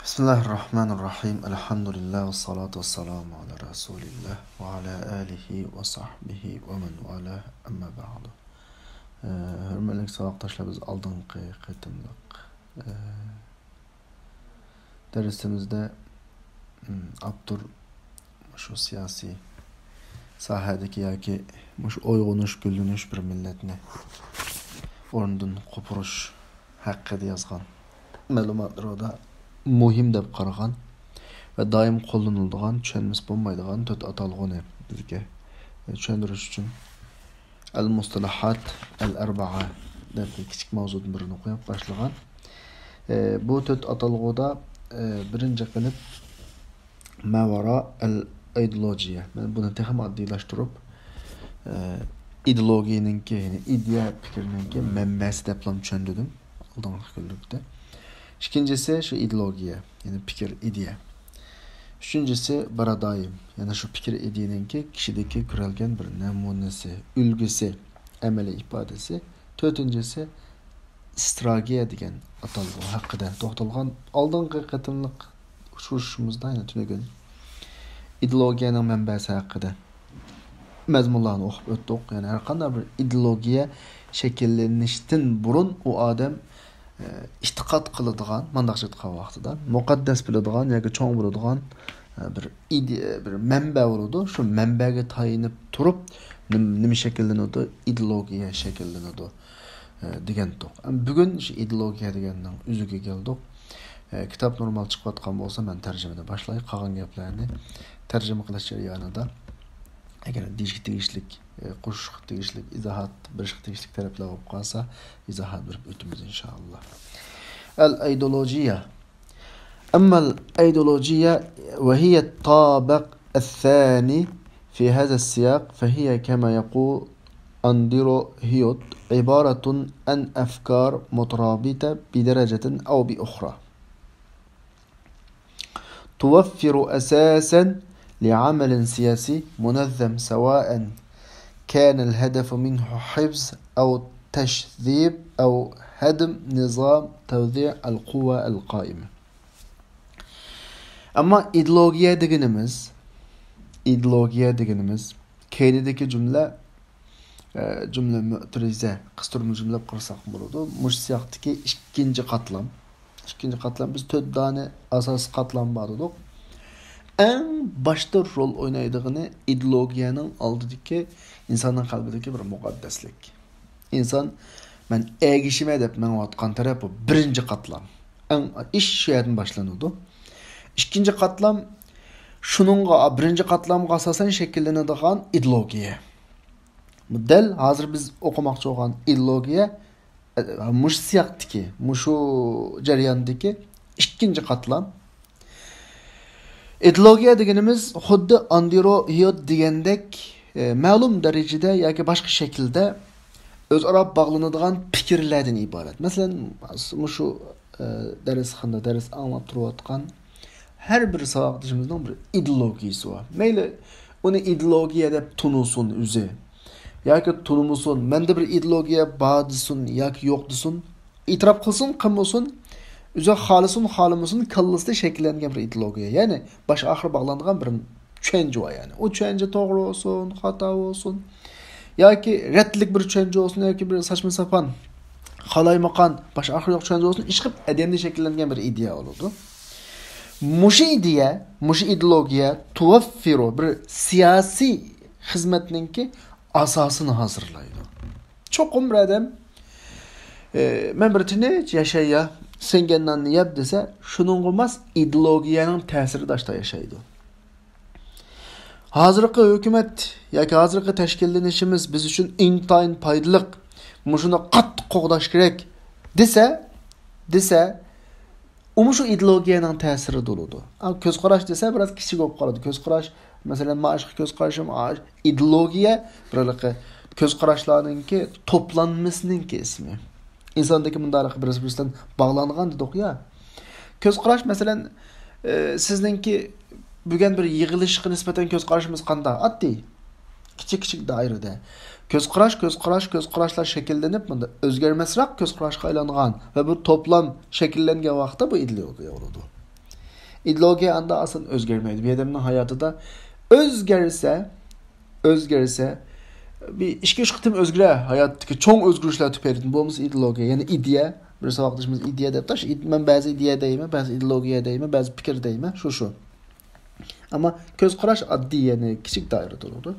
Bismillahirrahmanirrahim. Elhamdülillah ve salatu ve selamu ala Resulillah ve ala alihi ve sahbihi ve men valah amma ba'du. Hürmetli savoqdoshlar, biz oldingi qitimliq darsimizda Abdur şu siyasi sahadagi yoki shu uyg'unish, gullanish bir millatni o'rnidan qopirish haqida yozgan ma'lumotlarda muhim deb qaragan ve daim qo'llaniladigan, tushunmas bo'lmaydigan to'rt atalg'uni bizga tushundirish uchun al-mustalahat al-arba'a deb kichik mavzudan birini qo'yib boshlagan. Bu to'rt atalg'uda birinchi qilib mavara al-ideologiya. Men buni texam oddiylashtirib ideologiyaninki, ya'ni ideya fikrininki manbasi deb tushundim oldingi kunlarda. İkincisi şu ideologiya, yani fikir, ideya. Üçüncüsü baradaim, yani şu fikir ideyaninki kişideki kuralgan bir namunasi, ulgusi, amaliy ifodasi. To'rtinchisi strategiya degan atalg'u haqida to'xtalgan oldingi qatimliq ushurishimizda yana tunagan ideologiyaning manbasi haqida mazmunlarni o'qib o'tdik. Yani har qanday bir ideologiya shakllanishdan burun u odam istiqod qiladigan, mandaqcha aytgan vaqtida muqaddas biladigan yoki cho'ng biladigan bir ideya, bir manba bo'ladi. Shu manbaga tayinib turib nima shakllanadi? Ideologiya shakllanadi degandik. Bugun shu ideologiya deganning o'ziga keldik. Kitob normal chiqayotgan bo'lsa, men tarjimada boshlay, qolgan gaplarni tarjima qilish jarayonida agar tegishlik, qo'shiq tegishlik, izohat berish tegishlik taraflar bo'lib qolsa, izohat berib o'tamiz inshaalloh. Al-ideologiya. Amma al-ideologiya wa hiya at-tabiq الثاني في هذا السياق فهي كما يقول أندرو هيوت عبارة عن أفكار مترابطة بدرجة أو بأخرى توفر أساسا لعمل سياسي منظم سواء كان الهدف منه حفظ أو تشذيب أو هدم نظام توزيع القوى القائمة. Ama ideologiya deganimiz keydideki cümle mü'terize kısturma cümle kursak burada. Müşsiyaktaki ikinci katlam biz to'rt tane asas katlam bağladık. En başta rol oynaydığını ideologiyanın aldığındaki insanın kalbideki bir mukaddeslik. İnsan ben egişime edip men atkan tarafı birinci katlam. En iş şu yerden başlanıyordu. İkinci katlam şununla birinci katlamga asasen şekillenadigan ideologiya. Del hazır biz okumakçı olan ideologiya muş siyaktaki, muşu jarayandaki ikinci katlam. İdeologiya deganimiz xuddi Andro Hiyot degandek ma'lum darajada yoki boshqa shaklda o'zaro bog'lanadigan fikrlardan iborat. Masalan, shu darsxonada dars anglab turayotgan har bir savoqdishimizning bir ideologiyasi bor. Mayli uni ideologiya deb tunulsin o'zi yoki tunulmasin, menda bir ideologiya bor desin yoki yo'q desin, e'tirof qilsin, qilmasin, o'zi xohlasin, xohlamasin, kallasida shakllangan bir ideologiya. Ya'ni bosh oxir bog'langan bir tushuncha var yani. O tushuncha to'g'ri olsun, xato olsun, yoki ratlik bir tushuncha olsun, yoki bir saçma sapan qalaymaqan bosh oxir yo'q tushuncha olsun, ish qilib adamda shakllangan bir ideya bo'ladi. Mushu ideologiya tuvaffiru bir siyosiy xizmatninki asosini hazırlaydı. Çoğum bir adam men bir tinch yashaya sengendan yap desa, şunun olmaz ideologiyanın ta'siri daşta yaşaydı. Hazırki hükümet yoki hazırki tashkillanishimiz biz uchun intayin foydali, mushuni qattiq qo'g'dash kerak desa, şu ideologiyanın ta'siri bo'ladi. Ko'z qarash desa biraz kichik bo'lib qoladi. Ko'z qarash, masalan, mashq ko'z qarashim, ideologiya birliqi ko'z qarashlarninki toplanmasınınki ismi. İnsandaki bundalık birisinden bağlanğan dedik ya. Ko'z qarash masalan sizninki bugun bir yig'ilishga nisbatan ko'z qarashimiz qanday? Oddiy, kichik doirada. Ko'z qarashlar shakllanib, bunda o'zgarmasroq ko'z qarashga aylangan va bu toplam shakllangan vaqtda bu ideologiya bo'ladi. İdeologiya anda asıl özgermeydi. Bir adamın hayatı da özgerse bir işki çıktım özgüre hayattaki çoğun özgürlükler tüperidin. Bu ideologiya yani ideya. Bir savaqdışımız ideya deyip taş. Ben bazı ideya deyime, bazı ideologiya deyime, bazı fikir deyime. Şu. Ama göz qaraş addi yani kiçik dairede oldu.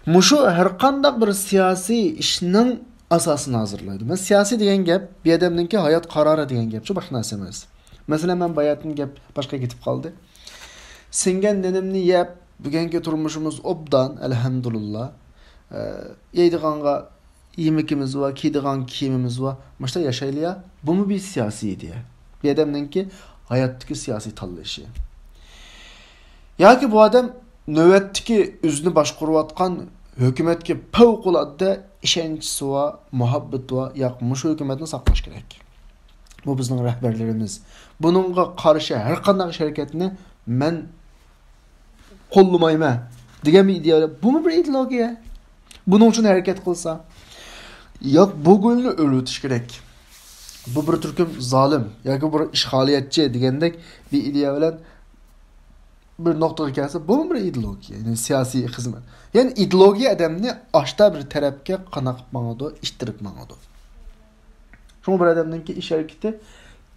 Muşu her qandaq bir siyasi işinin asasını hazırlaydı. Ben siyasi degan gap bir adamninki hayat qararı degan gap. Şu başka narsa emas. Mesela ben bayatın gap başka gitip kaldı. Singen denimni yap bugungi turmushimiz obdan elhamdülillah. Yeydiğanga yemekimiz var, kiydiğan kiyimimiz var. Maşta yaşaylıya. Bu mu bir siyasi diye. Bir adamninki hayattaki siyasi tallışı. Ya ki bu adam növətdiki üzünü başquruvatqan hökumətki pavqulodda ishonchisi va muhabbati va yaqmış hökumətni saqlash kerak. Bu bizning rahbarlarimiz. Bununğa qarşı har qanday hareketni men qo'llamayman degan bir ideya. Bu mu bir ideologiya? Bunun uchun harakat qilsa, yo'q bu gulni o'litish kerak. Bu bir turkum zolim yoki bir ishg'oliyatchi degandek bir ideya bilan bir noktada gelse bu mu bir ideologiya? Yani siyasi hizmet. Yani ideologiya adamni aşta bir tarafga qanaqib mangadi, ishtirib mangadi. Şunu bir adamninki ish hareketi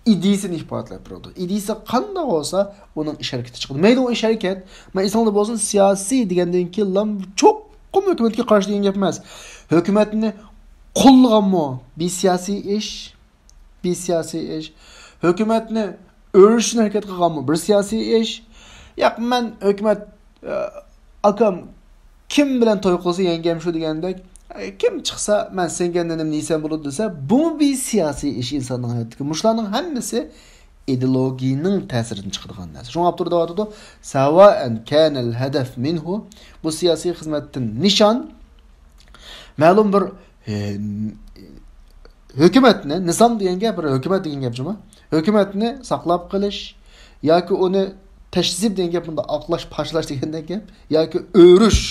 idisini ifotalab turadi. İdisi qanday olsa onun ish hareketi chiqadi. Mayli o ish hareket, men insonlar bo'lsin siyasi degandan keyin lam cho'qqim hukumatga qarshi degan gap emas. Hukumatni qo'llaganmi? Bir siyasi ish. Hukumatni o'rishni harakat qilganmi? Bir siyasi ish. Yo'q, men hukumat akam kim bilan to'y qilsa yengam shu degandek kim chiqsa men sengandanim neysan bo'ladi desa, bu bir siyosiy ish insonning hayotida. Mushlarning hammasi ideologiyaning ta'siridan chiqadigan narsa. Shunga olib turib aytadi, "Sawa'an kana al-hadaf minhu" bu siyosiy xizmatdan nishon ma'lum bir hukumatni, nizom degan gap, hukumat degan gap juma. Hukumatni saqlab qilish yoki uni teşzib degan gap bunda aqlash, pashlash degandek gap yoki o'rish.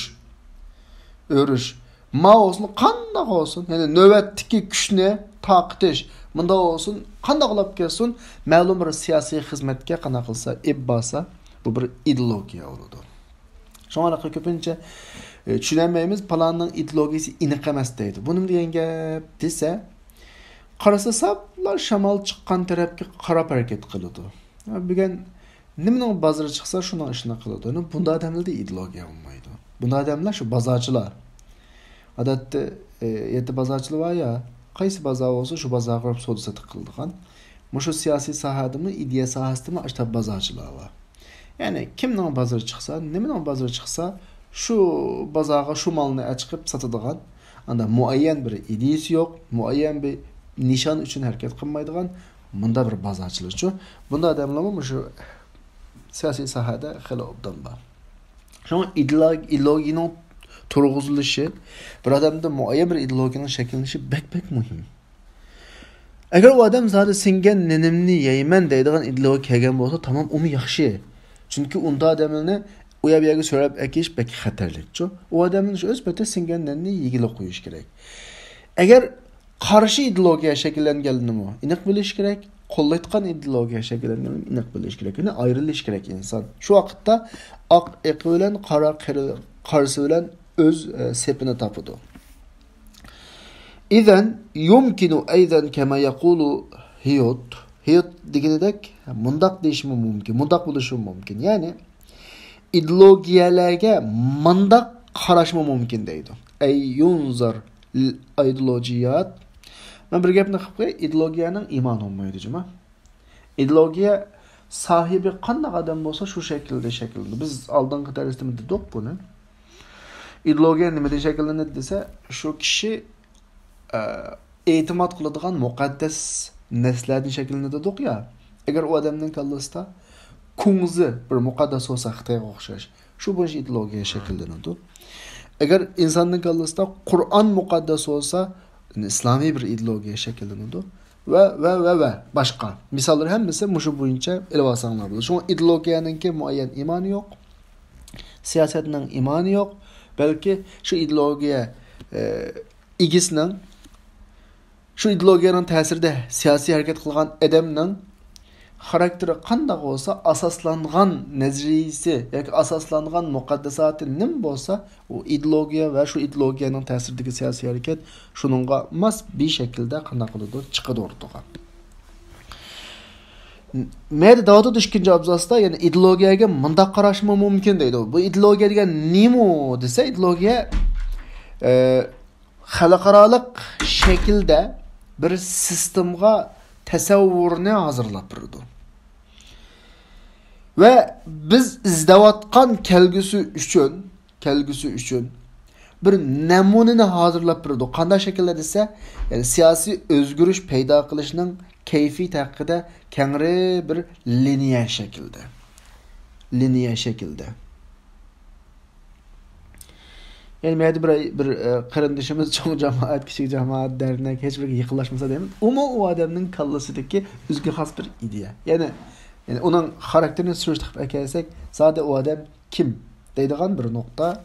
Ma olsun, qanday olsun, yani navbatdagi kuchni taqitish, bunda olsun, qanday qilib kelsin, ma'lum bir siyosiy xizmatga qana qilsa, ibbasa, bu bir ideologiya bo'ladi. Shunga ko'pincha tushunmaymiz, planning ideologiyasi aniq emas deydi. Buni degan gap desa, qarasa sablar shamol chiqqan tarafga qarab harakat qiladi. Bugun nimaning bozori chiqsa shuni ishni qiladi. Bunda odamlarda ideologiya bo'lmaydi. Bunda odamlar shu bozorchilar. Odatda yerda bozorchilar var ya, qaysi bozor bo'lsa shu bozorga borib savdo sotiq qiladigan. Mushu siyosiy sohadimi, ideya sohasidami ashta bozorchilar var. Ya'ni kimning bozori chiqsa, nimaning bozori chiqsa, shu bozorga shu molni chiqib sotadigan, anda muayyan bir ideyasi yo'q, muayyan bir nishon uchun harakat qilmaydigan bunda bir bozorchilar-chi. Bunda odamlar shu siyosiy sohada xili obdan bor. Shunga ideologiyaning turg'izilishi, bir odamda muayyan bir ideologiyaning shakllanishi bek muhim. Agar u odam zodi singan ninimni yeyman deydigan ideologiya kelgan bo'lsa, tamam, umi yaxshi. Chunki unda odamlarni u yerga so'rab akish bek xatarlik-chi. U odamning o'z pati singan ninni yegilib qo'yish kerak. Agar qarshi ideologiya shakllanganimi, aniq bilish kerak. Qo'llayotgan ideologiya shakllanganini aniq bilish kerak. Ya'ni ayrilish kerak inson. Shu vaqtda oq iqi bilan qora qarsi bilan öz sepini tapıdı. İzen yumkinu aydan kema yaqulu Hiyot degenidek mundaq deyishim mumkin, mundaq bo'lishi mumkin. Ya'ni ideologiyalarga mundaq qarashim mumkin deydi. Ay yunzar ideologiyat. Men bir gapni qilib qo'y, ideologiyaning iymoni olmaydi juma. Ideologiya sahibi qanday odam bo'lsa shu shaklda. Biz oldingi darsda dedik buni. İdeologiya nimada shakllanadi desa, shu kishi e'timod qiladigan muqaddas narsalardan shakllanadi dedik ya. Agar u odamning kallasida ko'ngzi bir muqaddas bo'lsa, Xitoyga o'xshash, shu bo'yicha ideologiya shakllanadi. Agar insonning kallasida Qur'on muqaddas bo'lsa, islomiy bir ideologiya shakllanadi va boshqa. Misollar hammasi mushu bo'yicha ilib olsanglar bo'ladi. Shunga ideologiyaning muayyan iymoni yo'q, siyosatning iymoni yo'q. Belki şu ideologiya igisinin, şu ideologiyanın təsirdə siyasi hərəkət qılğan adamның xarakteri qandaq olsa, asaslangan nezriyisi yoki asaslangan muqaddasati nim bo'lsa, u ideologiya va shu ideologiyaning ta'siridagi siyosiy harakat shuningga mas bir shaklda qanday qiladi chiqadi o'rtaga. Mayli Davud 2. abzasda yani ideologiyaga mundaq qarashim mumkin deydi. Bu ideologiya degan nima desa, ideologiya xalqarалық shaklda bir sistemga tasavvurni hazırlab turdi. Ve biz izleyatkan kelgüsü üçün bir namunini hazırlab turdi. Qanday shaklda desa, yani siyasi özgürlük paydo qilishning keyfi haqida kengri bir liniya şekilde. Yani meydi bir qarindishimiz çoğun cemaat, kichik cemaat, dernek, hech biriga yaqinlashmasa deymiz. O adamning kallasidagi o'ziga xos bir ideya. Yani onun xarakterini surishtirib kelsak, zade o adam kim deydigan bir nokta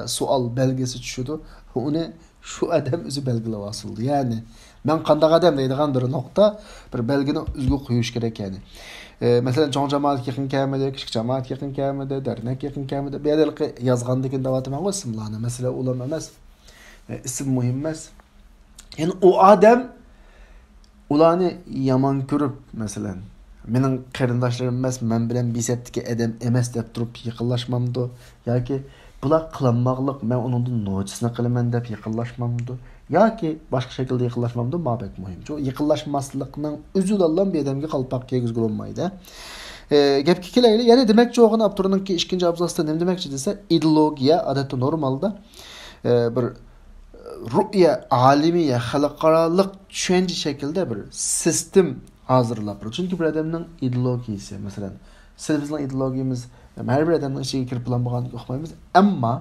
sual belgesi tushudi. Uni shu adam o'zi belgilab oldi. Yani men qanday adam deydigan bir nokta, bir belgini o'ziga qo'yish kerak yani. Mesela çoğun cemaat yakın kelmedi, küçük cemaat yakın kelmedi, dernek yakın kelmedi. Bir yerlik yazgandıkın davatı ben isimlerini. Mesela ulam emas, isim mühim emas. Yani o adam ulanı yaman görüp mesela. Menin qarindaşlarım emas, men bilen biseptiki adam emas dep turup yaqinlashmamdı. Yoki bular qilinmaqliq, men onundan nojisini qilaman dep yaqinlashmamdı. Yoki boshqa shaklda yaqinlashmamdi, mabek muhim. Shu yaqinlashmaslikning o'zi olan bir odamga qalpoq kiygizib bo'lmaydi. Gapga kelaylik. Ya'ni demakchi o'g'in Abdur'ninki 2. abzasda nima demakchi desa, ideologiya odatda normalda bir ru'ya alimiya xalqarалық tushuncha shaklda bir sistem hazırlab turadi. Chunki bir odamning ideologiyasi, masalan, bizning ideologiyamiz har bir odamning ichiga kirib bo'lganligini o'qmaymiz, ammo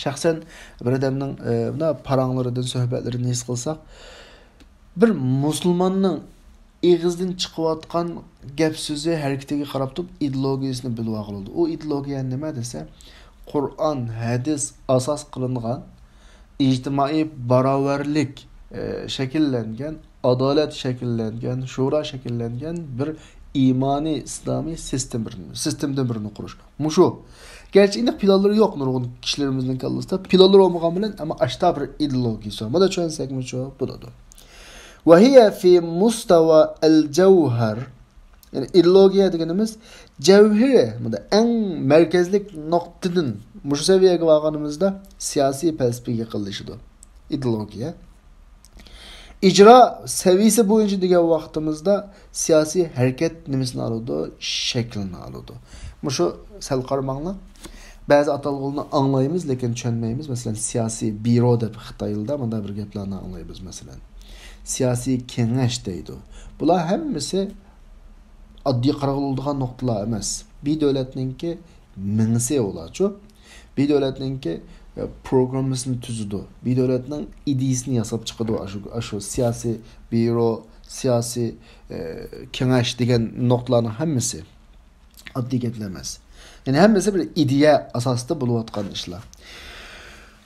shaxsan bir odamning buna paranglaridan suhbatlarini his qilsak, bir musulmonning eg'izdan chiqayotgan gap so'zi harakatiga qarab turib ideologiyasini bilib oladi. O ideologiya nima desa, Qur'on, hadis asos qilingan ijtimoiy barobarlik shakllangan, adolat shakllangan, shura shakllangan bir imani İslami sistemden birini qurish. Mushu. Gerçi indi planları yok nurgun kişilerimizin kallasında. Planları olmagan bilen ama aşta bir ideologisi var. Bu da çönsek mi çoğu? Bu da da. Ve hiye fi mustava el-cevher. Yani ideologiya deganimiz cevheri. Bu da en merkezlik noktadan bu seviyeye varganımızda siyasi perspektif yıkılışıdır. İdeologiya. İcra seviyesi boyunca diğer vaktimizde siyasi hareket nimesini alıyordu, şeklini alıyordu. Bu şu sel qarmaqla bazı atalğını anlayımız, lekin düşünmeyimiz. Mesela siyasi biro deb Xitayılda bunda bir gaplarni anlayımız mesela. Siyasi kengash deydi. Bular hammasi oddiy qaraladigan noktalar emas. Bir davlatninki mingsi olachu. Bir davlatninki programmasini tuzidi. Bir davlatning ideyasini yasab chiqadi shu siyasi biro, siyasi kengash degan noktalarning hammasi adli gaplar emas. Yani hammasi bir ideya asosida bo'layotgan ishlar.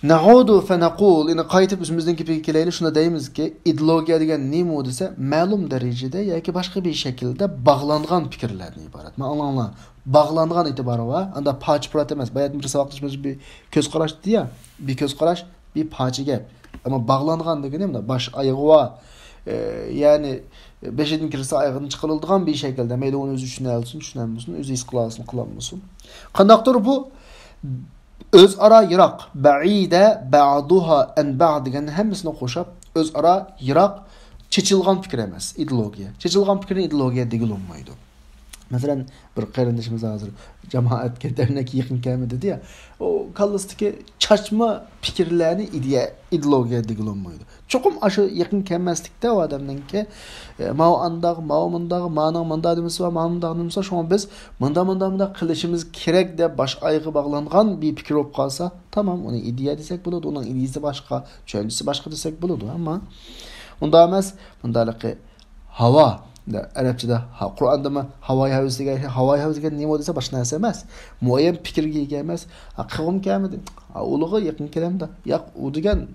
Na'udu fa naqul, yani qaytib o'zimizdan kelaylik, shunda deymizki, ideologiya degan nima desa, ma'lum darajada yoki boshqa bir shaklda bog'langan fikrlardan iborat. Ma'lumlar bog'langan e'tibori va unda poch-prat emas. Bayat bir savaqtishimiz bir ko'z qarash diya, bir ko'z qarash, bir poch gap. Ama bog'langan degani nima? Bosh oyog'i va yani beşedin kirisi ayağının çıkarıldığın bir şekilde meyli onu özü düşünelsin, düşünelmesin, özü iskılasın, kılanmasın. Kandaktır bu öz ara yirak, ba'ide ba'duha en ba'd degan hemmisini qo'shib, öz ara yirak çeçilgan fikir emas, ideologiya. Çeçilgan fikrin ideologiya degil olmaydı. Mesela bir qarindishimiz hozir jamoatga dernek yaqin kelmi dedi ya, o kallasdagi çaçma fikirlarni ideologiya degil olmaydi. Çokum aşı yaqin kelmaslikda o adamninki mao andaq, mao mundaq, ma'no munda demisi va ma'no demisi şu biz munda qilishimiz kerak deb bosh oyog'i bog'langan bir fikr bo'lib qolsa, tamam, uni ideya desak bo'ladi, uning ideyasi boshqa, tushunchasi boshqa desak bo'ladi, ammo unda emas, bundaligi havo Arapçada Qur'onda mı havai havziga nima desa boshqa narsa emas. Muayyan fikrga ega emas. Qavm kelmidi. Ulug'i yaqin kelamda. Yo'q, u degan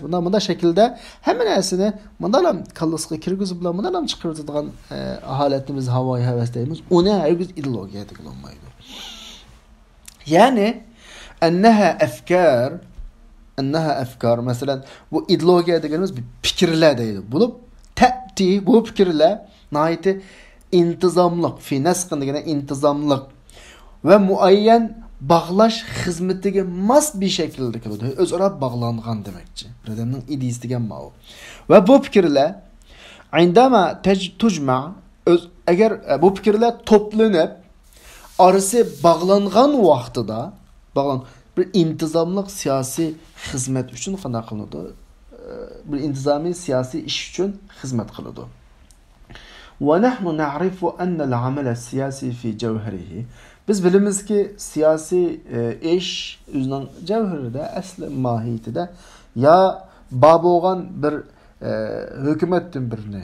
Bunda şekilde hemen esini bundan kallasıga kirgizib bilan bundan chiqaradigan holatimiz havoyi havasdaymiz. Uni hergiz ideologiya deb olmaydi. Yani enneha efkar mesela bu ideologiya deganimiz bir fikirler deydi. Bulup bu fikirler nahayeti intizamlık, fi nasqın degene intizamlık ve muayyen bağlaş hizmetiga mas bir şekilde kıldı. Özara bağlanğan demekçi. Bir adamın ideyasi degan ma'u. Ve bu fikirler indama tujma eğer bu fikirler toplanıp arası bağlanğan vaqtida bir intizamlık siyasi hizmet üçün qanday qılındı? Bir intizami siyasi iş üçün hizmet qılındı. Ve nahnu na'rifu anna al-amal siyasi fi cevherihi. Biz bilimiz ki siyasi iş özünün cevherinde, asli mahiyetinde ya bab olgan bir hükümetin birini,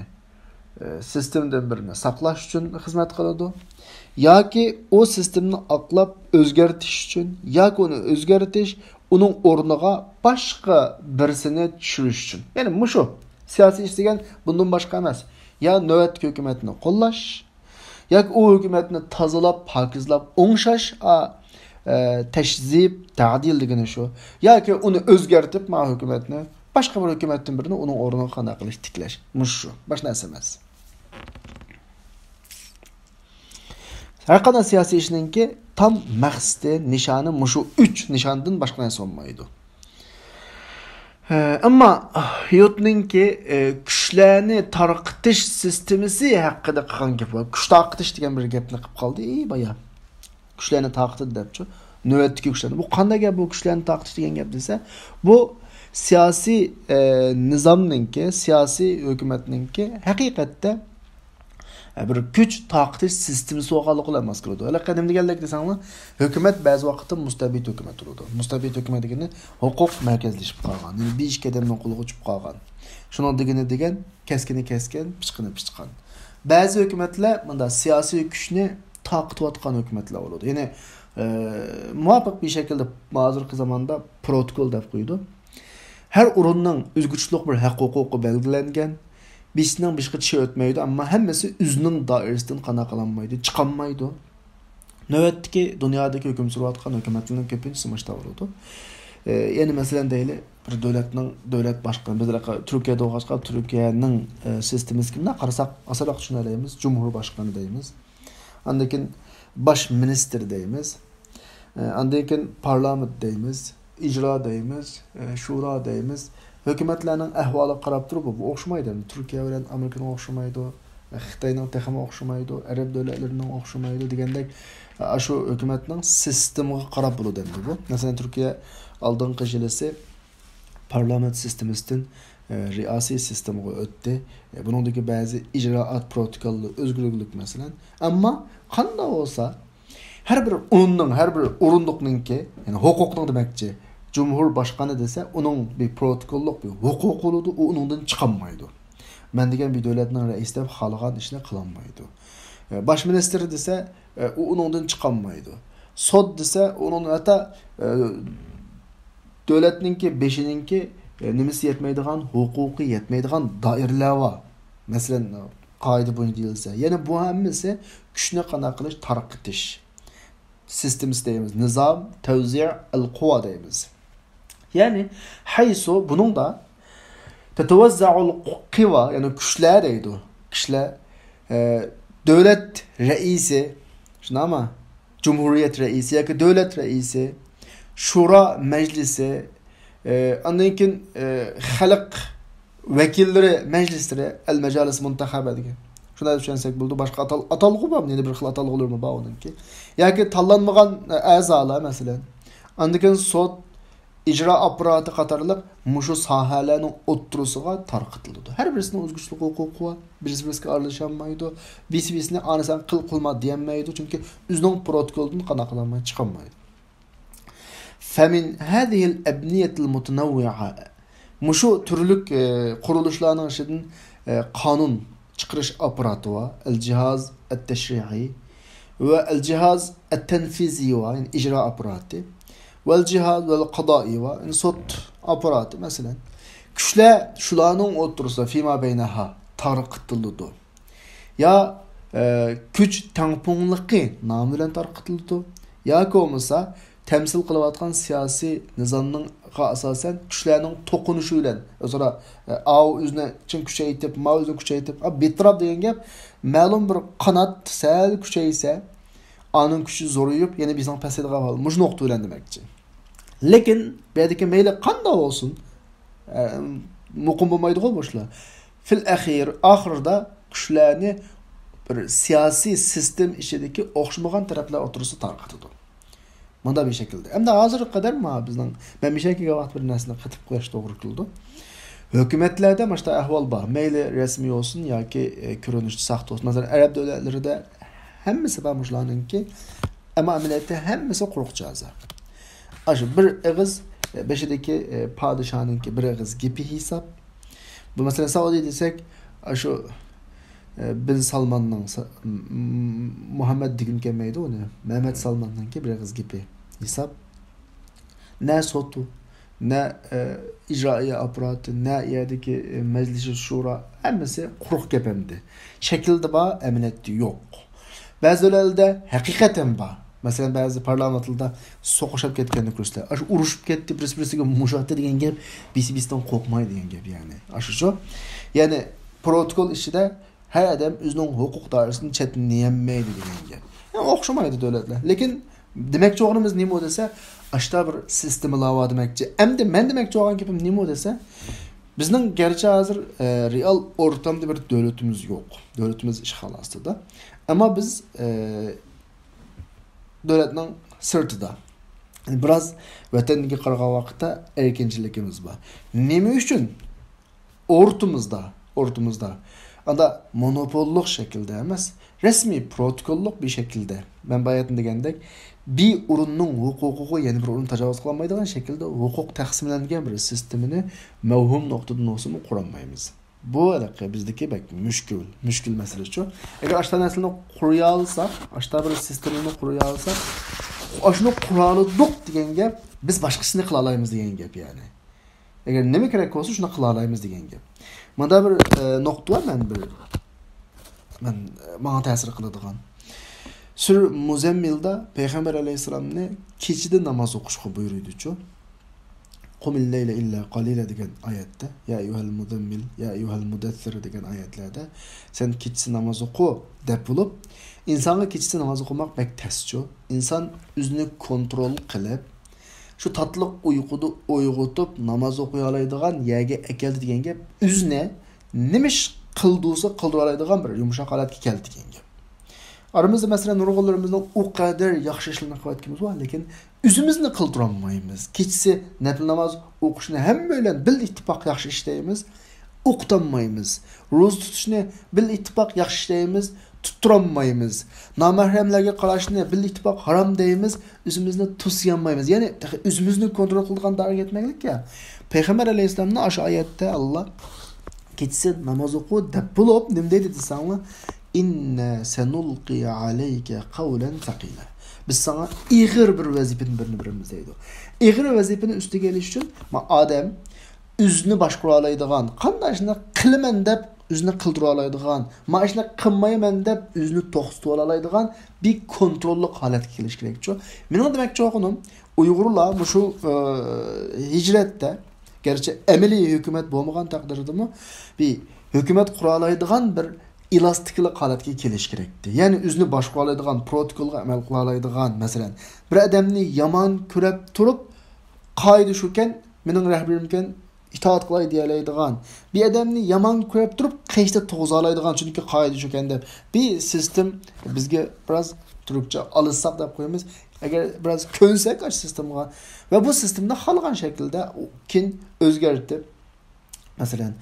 sistemden birini saklaş üçün hizmet kılıdı. Ya ki o sistemini aklap özgertiş üçün, ya ki onu özgertiş, onun ornuğa başka birisini düşürüş üçün. Yani bu şu, siyasi iş degen bundan başka emas. Ya nöbet hükümetini kollaş, ya o hükümetini tazalap, pakizlap, oңşaş, teşzip, ta'dil degeni şu. Ya ki onu özgertip ma hükümetini, başka bir hükümetin birini onun ornuğa qanday qilish tikleş. Muş şu, başka narsa emas. Her qanday siyasi işninki tam maqsadi, nişanı muşu 3 nişandan başka narsa olmaydı. Ama hayotninki kuchlarni tarqitish sistemasi haqida qilgan gap bor. Kuch tarqitish degan bir gapni qilib qoldi. Baya. Kuchlarni tarqitdi debchi. Navbatdagi kuchlarni. Bu qanday gap bu kuchlarni tarqitish degan gap desa, bu siyasi nizomninki, siyasi hukumatninki haqiqatda bir kuch tarqitish sistemi so'g'aliq emas qiladi. Hali qadim deganlik desangmi, hukumat ba'zi vaqtda mustabid hukumat turadi. Mustabid hukumat degani huquq markazlashib qolgan. Yani bir ishga odamning qo'liga uchib qolgan. Shuni degani degan keskin, pichqan. Ba'zi hukumatlar bunda siyosiy kuchni taqitayotgan hukumatlar bo'ladi. Ya'ni muvafiq bir şekilde hozirgi zamonda protokol deb qo'ydi. Her o'rinning o'zguchilik bir haq-huquqi belgilangan. Bizden başka şey ötmeydi ama hemmesi üzünün dairesinden qanaqalanmaydı, çıqanmaydı. Növbetdeki dünyadaki hüküm sürüyatqan hükümetlerin köpüncüsü maçta olurdu. Yani mesela deyli bir devlet başkanı, bizler Türkiye'de olğaçqa Türkiye'nin sistemi kimden qarasak asalaq düşüneleyimiz, Cumhurbaşkanı deyimiz. Andakin baş minister deyimiz. Andakin parlament deyimiz, icra deyimiz, şura deyimiz. Hükümetlerinin ahvalı qarab turib bu oxşamaydı. Türkiye bilen Amerika'nın oxşamaydı, Xitayning texmi oxşamaydı, Arab devletlerinin oxşamaydı degandek şu hükümetning sistemiga qarab bo'ladi bu. Mesela Türkiye aldığın jilisi parlament sistemisinden riyasi sistemiga o'tdi. Buningdagi bazı icraat protokollu özgürlük mesela. Ama qanday olsa her bir o'rindiqninki, yani huquqning demekçi Cumhurbaşkanı dese onun bir protokolluk bir hukuk olurdu, o onundan çıkanmaydı. Ben degen bir devletin reisi de halkın işine kılanmaydı. Baş ministeri dese o onundan çıkanmaydı. Sod dese onun hatta devletininki, beşininki nimesi yetmeydiğen, hukuki yetmeydiğen daireler var. Mesela kaide boyunca değilse. Yani bu hemmesi güçüne qanday qilish, tarqitish sistemi deyimiz. Nizam, tevzi' el-kuva deyimiz. Yani hayso bunun da tetevazza'ul kiva yani güçler deydi. Güçler devlet reisi şuna ama cumhuriyet reisi ya ki devlet reisi şura meclisi anlayın halk vekilleri meclisleri el mecalis muntakhaba degan. Şuna düşünsek buldu başka atalgı var mı? Yani bir xil atalgı olur mu bağının ki? Ya ki tallanmagan azalar mesela. Anlayın sot icra aparatı qatarlıq muşu sahalarning o'ttirusiga tarqatildi. Her birisinin o'zguchilik huquqi var. Birisi aralashmaydi. Birisi ana sen qilma demaydi. Çünkü o'zining protokoldan qanaqalanmay chiqolmaydi. Famin hadhihi al-abniyat al-mutanawwi'a muşu türlük qurilishlarning ichidan qonun chiqarish aparati var. El-jihaz at-tashri'i ve el-jihaz at-tanfizi var. Yani icra aparatı. Vel cihad vel qadai var. Yani sot aparatı mesela. Güçler şularning o'rtasida fima baynaha tarqıtıldı. Ya güç tangpungligi nomi bilan tarqıtıldı. Yoki bo'lmasa temsil qilayotgan siyosiy nizomning asosan kuchlarning to'qinishi bilan o'zaro av o'zini chin kuchaytirib, ma o'zini kuchaytirib, betrob degan gap ma'lum bir qanot sal kuchaysa, aning kuchi zo'rayib, yana bizning pasaydigan ahvol. Mush nuqta bilan demakchi. Lekin bu yerdagi mayli qanday bo'lsin, muqim bo'lmaydi-ku boshlar. Fil oxirida kuchlarni bir siyosiy sistem ishidagi o'xshamagan taraflar o'tirsa tarqatadi. Bunda bir şekilde. Hem de hazır kadar mı bizden ben bir şekilde vaqt bir narsani qatib qo'yish to'g'ri keldi. Hukumatlarda mana shu ahvol bor. Mayli rasmiy olsun yoki ko'rinishchi saxt olsun. Masalan, Arab davlatlarida hammasi bor mushlarninki, ammo amaliyotda hammasi quruqchaza. Aşı bir og'iz beshidagi podshohninki bir og'iz gapi hisob. Bu masalan Saudiya desak, aşı Bin Salman'dan Muhammed degan kelmaydi uni. Mehmet Salman'dan bir og'iz gapi hisob. Ne sotu, ne icraiye aparatı, ne yerdeki meclis-i şura hammasi quruq gap emdi. Şekilde ba eminetli yok. Bazılarında hakikaten ba. Mesela bazı parlamentlarda soquşup ketkenini ko'rsatadi. Aşı urushib ketdi, birisi-birisiga mushatdi degan gap, bisi-bisidan qo'rqmaydi degan gap yani. Aşı shu. Yani protokol ishida her adam o'zining huquq doirasini chetlayolmaydi degan gap. Yani o'xshamaydi davlatlar. Lekin demakchi o'g'limiz nima desa, ashta bir sistem ilova demakchi. Endi men demakchi bo'lgan gapim nima desa, bizning gerçi hozir real o'rtamda bir davlatimiz yo'q. Davlatimiz ishg'ol ostida. Ammo biz davlatning sirtida. Biraz vatanga qaragan vaqtda erkinchiligimiz bor. Nima uchun ortumuzda anda monopollik şekilde emas, resmi protokolluk bir şekilde. Ben bayatın degandek bir urunning huquqiga yana bir urun tajovuz qilmaydigan şekilde huquq taqsimlangan bir sistemini mavhum nuqtadan olsun quramaymiz. Bu aloqa bizdeki bak müşkül mesele şu. Eğer aşta naslini qurya alsak, aşta bir sistemini qurya alsak, aşını quraladık degan gap, biz boshqasini qila olamiz degan gap yani. Eğer nima kerak bo'lsa shuni qila olamiz degan gap. Manda bir nuqta var men bana ta'sir qiladigan. Sur Muzammilda Peygamber Aleyhisselam'ni kechida namoz o'qishga buyurdi-chu. Qumil leyla illa qalila degan oyatda, ya ayyuhal muzammil, ya ayyuhal mudaththir degan oyatlarda sen kechisi namoz o'qi deb bo'lib, insonga kechisi namoz o'qimak bek taschu. İnson o'zini kontrol qilib, şu tatlı uyquda uyg'otib namoz o'qiy oladigan yerga keldi degan gap, o'zini nimish qildusa qildira oladigan bir yumshoq holatga keldi degan gap. Aramızda mesela nurg'unlarimizning o kadar yaxshi ishlarni qilayotganimiz bor, lekin o'zimizni qildira olmaymiz. Kechisi nafl namoz o'qishni hamma bilan bil ittifoq yaxshi ishlaymiz, o'qitanmaymiz. Ro'za tutishni bil ittifoq yaxshi ishlaymiz, tutturolmaymiz. Namahramlarga qarashni bil ittifoq harom deymiz, o'zimizni to'siyolmaymiz. Ya'ni o'zimizni kontrol qilgan daraga yetmaylik ya. Payg'ambar alayhisolamning o'sha oyatda Alloh kechisi namoz o'qi deb bo'lib, nima deydi desanglar? İnne senulqi alayka qawlan thaqila. Biz sana ig'ir bir vazifani birimiz deydi. Ig'ir vazifani ustiga elish uchun odam o'zini boshqara oladigan, qanday ishni qilaman deb o'zini qildira oladigan, men ishni qilmayman deb o'zini to'xtatib oladigan bir kontrollik holatga kelish kerak-ku. Mening demoqchi o'qinim, Uyg'urlar shu hijratda, gerçi amaliy hukumat bo'lmagan taqdirdami, bir hukumat qura oladigan bir elastiklik holatga kelish kerakdi. Ya'ni o'zini boshqara oladigan, protokolga amal qila oladigan, masalan, bir odamni yomon ko'rib turib, qoida shukan, mening rahbarimkan itoat qilay deyoladigan, bir odamni yomon ko'rib turib, qiyshda to'g'iza oladigan, chunki qoida shukan deb bir sistem bizga biroz turibcha alsaq deb qo'yamiz. Agar biroz ko'nsak ash sistemga va bu sistemni xalqan shaklda kin o'zgartib, masalan,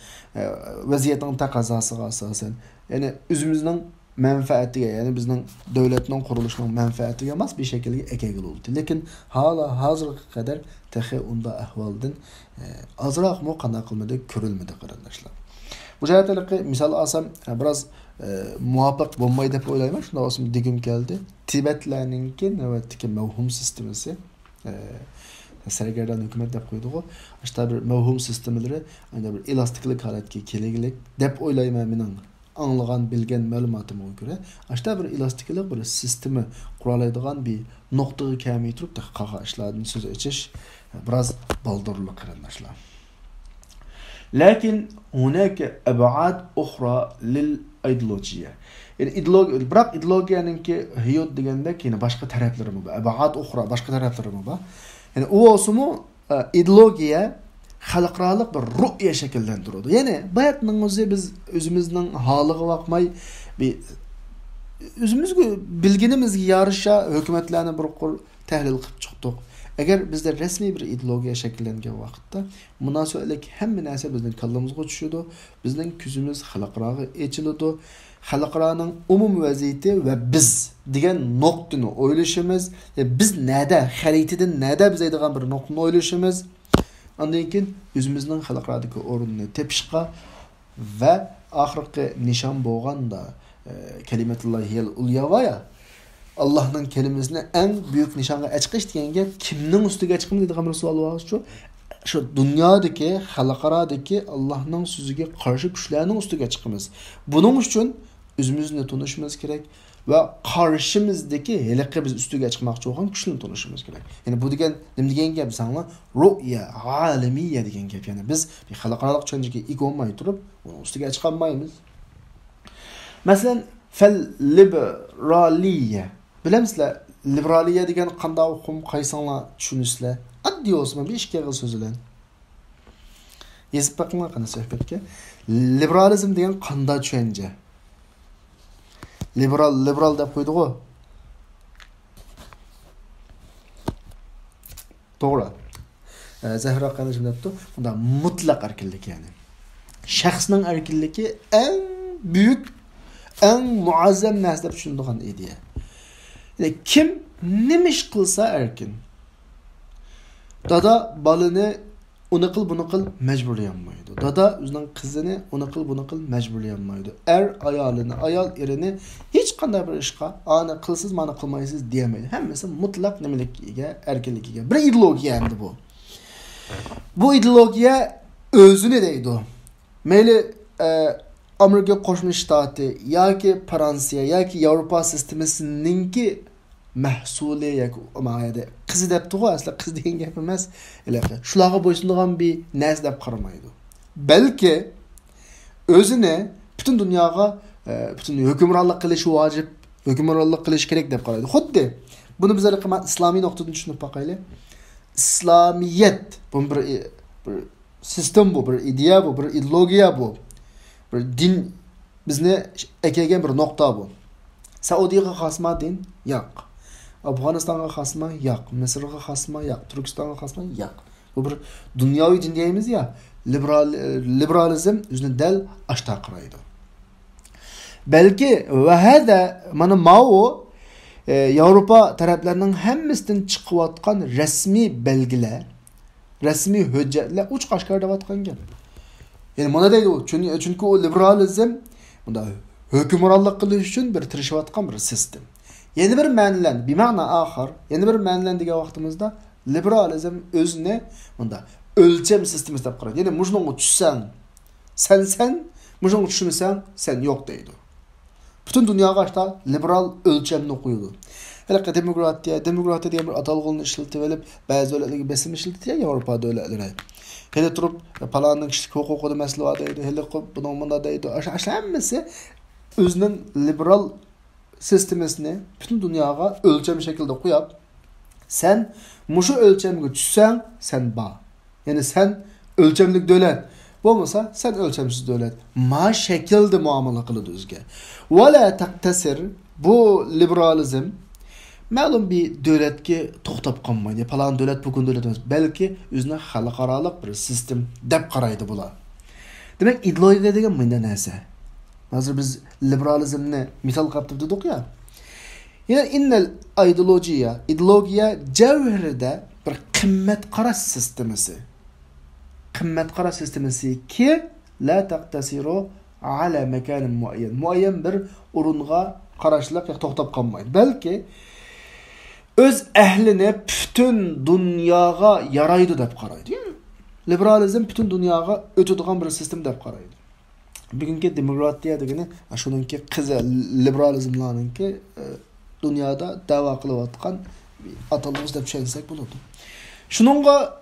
vaziyatning taqozosiga asosan, yani o'zimizning manfaatiga, yani bizning davlatning qurilishining manfaatiga emas bir shaklga ekagil bo'ldi. Lekin hozirga qadar tahi unda ahvoldan azroq mo qana qilmadi, ko'rilmadi qarindoshlar. Bu jihatlarga misol olsam, biroz muvofiq bo'lmaydi deb o'ylayman. Shunda o'zim degim keldi. Tibetlarningki navbatdagi mavhum sistemasi Sergerdan hükümet dep koydu. İşte bir mevhum sistemleri, yani bir elastiklik halatga kelegilik dep oylayman mening anlagan, bilgen ma'lumatıma göre. İşte bir elastiklik bir sistemi kuralaydigan bir noktayı kemi turup da qağa işlardan söz açış biraz baldırlı qarandaşlar. Lakin hunaka ab'ad ukhra lil ideolojiya. Yani ideoloji, bırak ideolojiyanınki hayot degende yine başka tarafları mı var? Ab'ad ukhra başka tarafları mı var? Yani o olsumu ideolojiya xalqaralıq bir ru'ya şekillendirdi. Yani bayatның özü biz özümüzün halığı bakmay bir özümüzgü bilginimizge yarışa hökümetlerini bir qur tahlil qilib chiqdik. Eğer bizde resmi bir ideolojiya şekillengen vaqtda bundan söyledik hem narsa bizning kallamızga tushadi. Bizning ko'zimiz xalqaraga echiladi. Xalqaraning umum vaziyeti ve biz degan nuqtani o'ylashimiz, biz nada xaritadan nada bizaydigan bir nuqtani o'ylashimiz. Ondan keyin o'zimizning xalqaradagi o'rnini tepishqa va oxirgi nishon bo'lganda kalimatullohil ulyavaya Allah'ın kelimesine en büyük nişanı açkış diyenge kimnin üstüge çıkım dedi Rasul Allah şu dünyadaki halakaradaki Allah'ın sözüge karşı güçlerinin üstüge çıkımız. Bunun için özümüzle tanışmamız gerek ve karşımızdaki hele biz üstüge çıkmak olan güçlerini tanışmamız gerek. Yani bu degen ne degen gap sana ru'ya alemiye degen gap. Yani biz bir halakaralık çönceki ilk olmayı durup onun üstüge çıkamayız. Mesela fel liberaliye bilemizler liberaliye degen qanday uqum qaysanlar tushunusizlar. Addiy olsun bir ikki yig'il so'z bilan. Yezib baqinglar qana suhbatga. Liberalizm degan qanday tushuncha? Liberal deb qo'ydi-ku. To'g'ri. Zahra qana shunday debdi. Bunda mutlaq erkinlik yani. Shaxsning erkinligi en büyük, en muazzam narsa deb tushunadigan ideya. Yani kim nemiş kılsa erkin. Dada balını onu kıl bunu kıl mecburlayanmaydı. Dada özünün kızını onu kıl bunu kıl mecburlayanmaydı. Ayalını, ayal erini hiç kanday bir işqa ana kılsız mana kılmaysız diyemeydi. Hemmesi mutlak nemilikliğe, erkinliğe. Bir ideolojiya endi bu. Bu ideolojiya özünü deydi o. Meyli Amerika Qo'shma Shtati yoki Fransiya yoki Yevropa sistemasininki mahsuli yoki mayada qizi debdi-ku, asli qiz degan gap emas. Shularga bo'ysunadigan bir narsa deb qaramaydi. Balki o'zini butun dunyoga butun hukmronlik qilish vojib, hukmronlik qilish kerak deb qaraydi. Xuddi buni bizlar islomiy nuqtadan tushunib boqaylik. İslamiyet bu bir sistem bu, bir ideya bu, bir ideolojiya bu. Bir din bizni ekegen bir nokta bu. Saudiyaga xasma din yo'q. Afg'onistonga xasma yo'q. Misrga xasma yo'q. Turkistonga xasma yo'q. Bu bir dunyoviy din deymiz ya. Liberalizm o'zini dal ashta qaraydi. Balki va hada mana Mao Yevropa taraflarining hammasidan chiqayotgan rasmiy belgilar, rasmiy hujjatlar uch qashqar deyotgan gap. Yani buna deydi o. Çünkü o liberalizm bunda hükümranlık qilish uchun bir tirishayotgan bir sistem. Yeni bir ma'nilan, bir ma'na axir, yeni bir ma'nilan degan vaqtimizda liberalizm o'zini bunda o'lcham sistemi deb qaraydi. Yani mujnunga tushsang, sen, mujnunga tushmasang, sen yo'q deydi. Bütün dunyoga ashta liberal o'lchamni qo'ydi. Hele demokratiya degan bir atalg'ini ishlatib olib, ba'zi davlatlarga besim ishlatdi Yevropa davlatlari. Hele turup palanın kişilik hukuku mesele deydi. Hele bunun da deydi. Hammasi özünün liberal sistemini bütün dünyaya ölçem şekilde koyup sen muşu ölçemge düşsen sen ba. Yani sen ölçemlik devlet. Bu olmasa sen ölçemsiz devlet. Ma şekilde muamele kılıdı özge. Ve la taktasir bu liberalizm ma'lum bir devletga to'xtab qolmaydi. Falan devlet bugün devlet emas. Belki o'zini xalqarалық bir sistem deb qaraydi bular. Demak, ideologiya degan bunday narsa. Hozir biz liberalizmni misol qilib dedik ya. Yine innal ideologiya javharida bir qimmat qarash sistemasi. Qimmat qarash sistemasi ki la taqtasiru ala makan muayyan bir o'ringa qarashliq to'xtab qolmaydi. Balki öz əhlini bütün dünyaya yaraydı deb qaraydı. Liberalizm bütün dünyaya ötüdüğün bir sistem deb qaraydı. Bugünkü demokratiya degeni şununki qizi liberalizmlarınki dünyada dava qılıp atqan atalığımız deb düşünsek buladı. Şununla